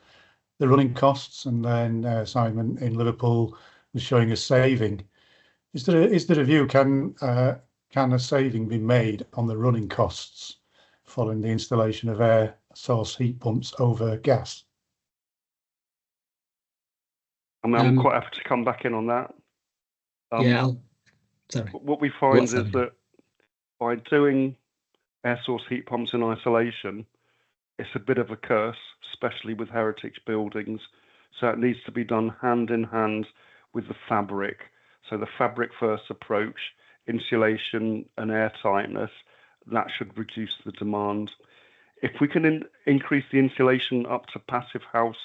the running costs, and then Simon in Liverpool was showing a saving. Is there a view, can a saving be made on the running costs following the installation of air source heat pumps over gas? I'm quite happy to come back in on that. Sorry. What we find is that by doing air source heat pumps in isolation, it's a bit of a curse, especially with heritage buildings. So it needs to be done hand in hand with the fabric. So the fabric first approach, insulation and air tightness, that should reduce the demand. If we can increase the insulation up to passive house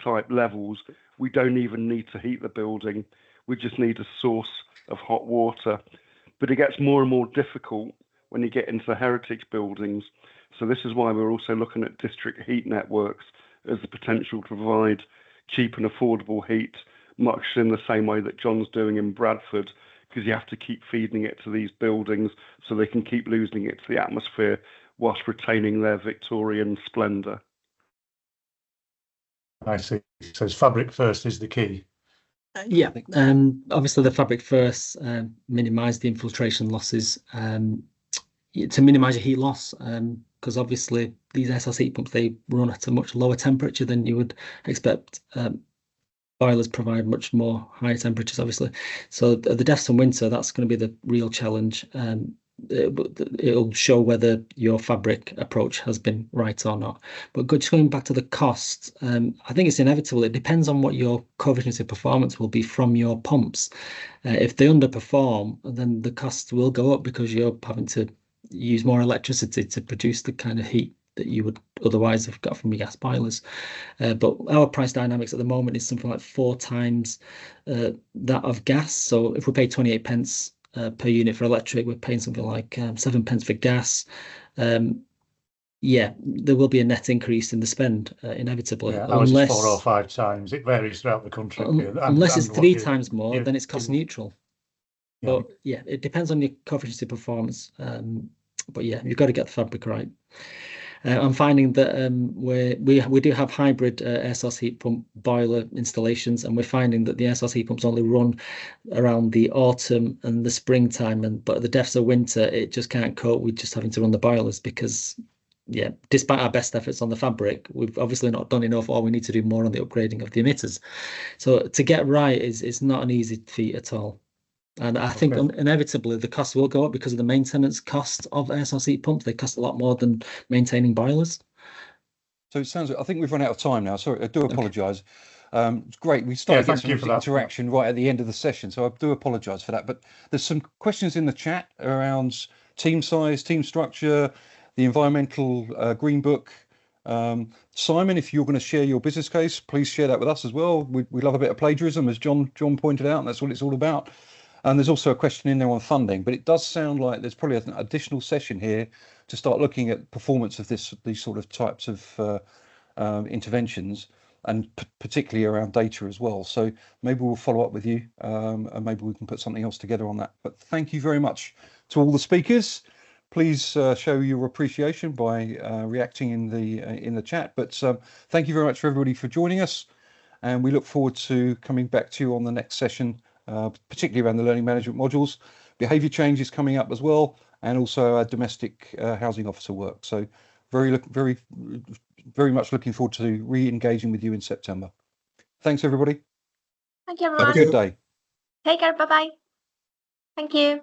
type levels, we don't even need to heat the building. We just need a source of hot water. But it gets more and more difficult when you get into the heritage buildings. So this is why we're also looking at district heat networks as the potential to provide cheap and affordable heat, much in the same way that John's doing in Bradford, because you have to keep feeding it to these buildings so they can keep losing it to the atmosphere whilst retaining their Victorian splendour. I see. So fabric first is the key. Yeah, obviously the fabric first minimise the infiltration losses to minimise your heat loss, because obviously these air source heat pumps, they run at a much lower temperature than you would expect. Boilers provide much more higher temperatures, obviously. So at the depths of winter, that's going to be the real challenge. It'll show whether your fabric approach has been right or not. But just going back to the cost, I think it's inevitable. It depends on what your coefficient of performance will be from your pumps. If they underperform, then the cost will go up because you're having to use more electricity to produce the kind of heat that you would otherwise have got from your gas boilers. But our price dynamics at the moment is something like 4 times that of gas. So if we pay 28 pence per unit for electric, we're paying something like 7 pence for gas. Yeah, there will be a net increase in the spend inevitably. Yeah, unless 4 or 5 times. It varies throughout the country. Unless it's 3 times more, then it's cost neutral. Yeah. But yeah, it depends on your coefficient of performance. But yeah, you've got to get the fabric right. I'm finding that we do have hybrid air source heat pump boiler installations, and we're finding that the air source heat pumps only run around the autumn and the springtime, but at the depths of winter, it just can't cope with just having to run the boilers because, yeah, despite our best efforts on the fabric, we've obviously not done enough, or we need to do more on the upgrading of the emitters. So to get right is not an easy feat at all. And I think inevitably the cost will go up because of the maintenance cost of air source heat pumps. They cost a lot more than maintaining boilers. So it sounds. I think we've run out of time now. Sorry, I do apologise. It's great. We started getting some interaction right at the end of the session, so I do apologise for that. But there's some questions in the chat around team size, team structure, the environmental green book. Simon, if you're going to share your business case, please share that with us as well. We love a bit of plagiarism, as John pointed out, and that's what it's all about. And there's also a question in there on funding, but it does sound like there's probably an additional session here to start looking at performance of these sort of types of interventions, and particularly around data as well. So maybe we'll follow up with you, and maybe we can put something else together on that. But thank you very much to all the speakers. Please show your appreciation by reacting in the chat. But thank you very much for everybody for joining us, and we look forward to coming back to you on the next session, particularly around the learning management modules. Behaviour change is coming up as well, and also our domestic housing officer work. So very much looking forward to re-engaging with you in September. Thanks, everybody. Thank you, everyone. Have a good day. Take care. Bye-bye. Thank you.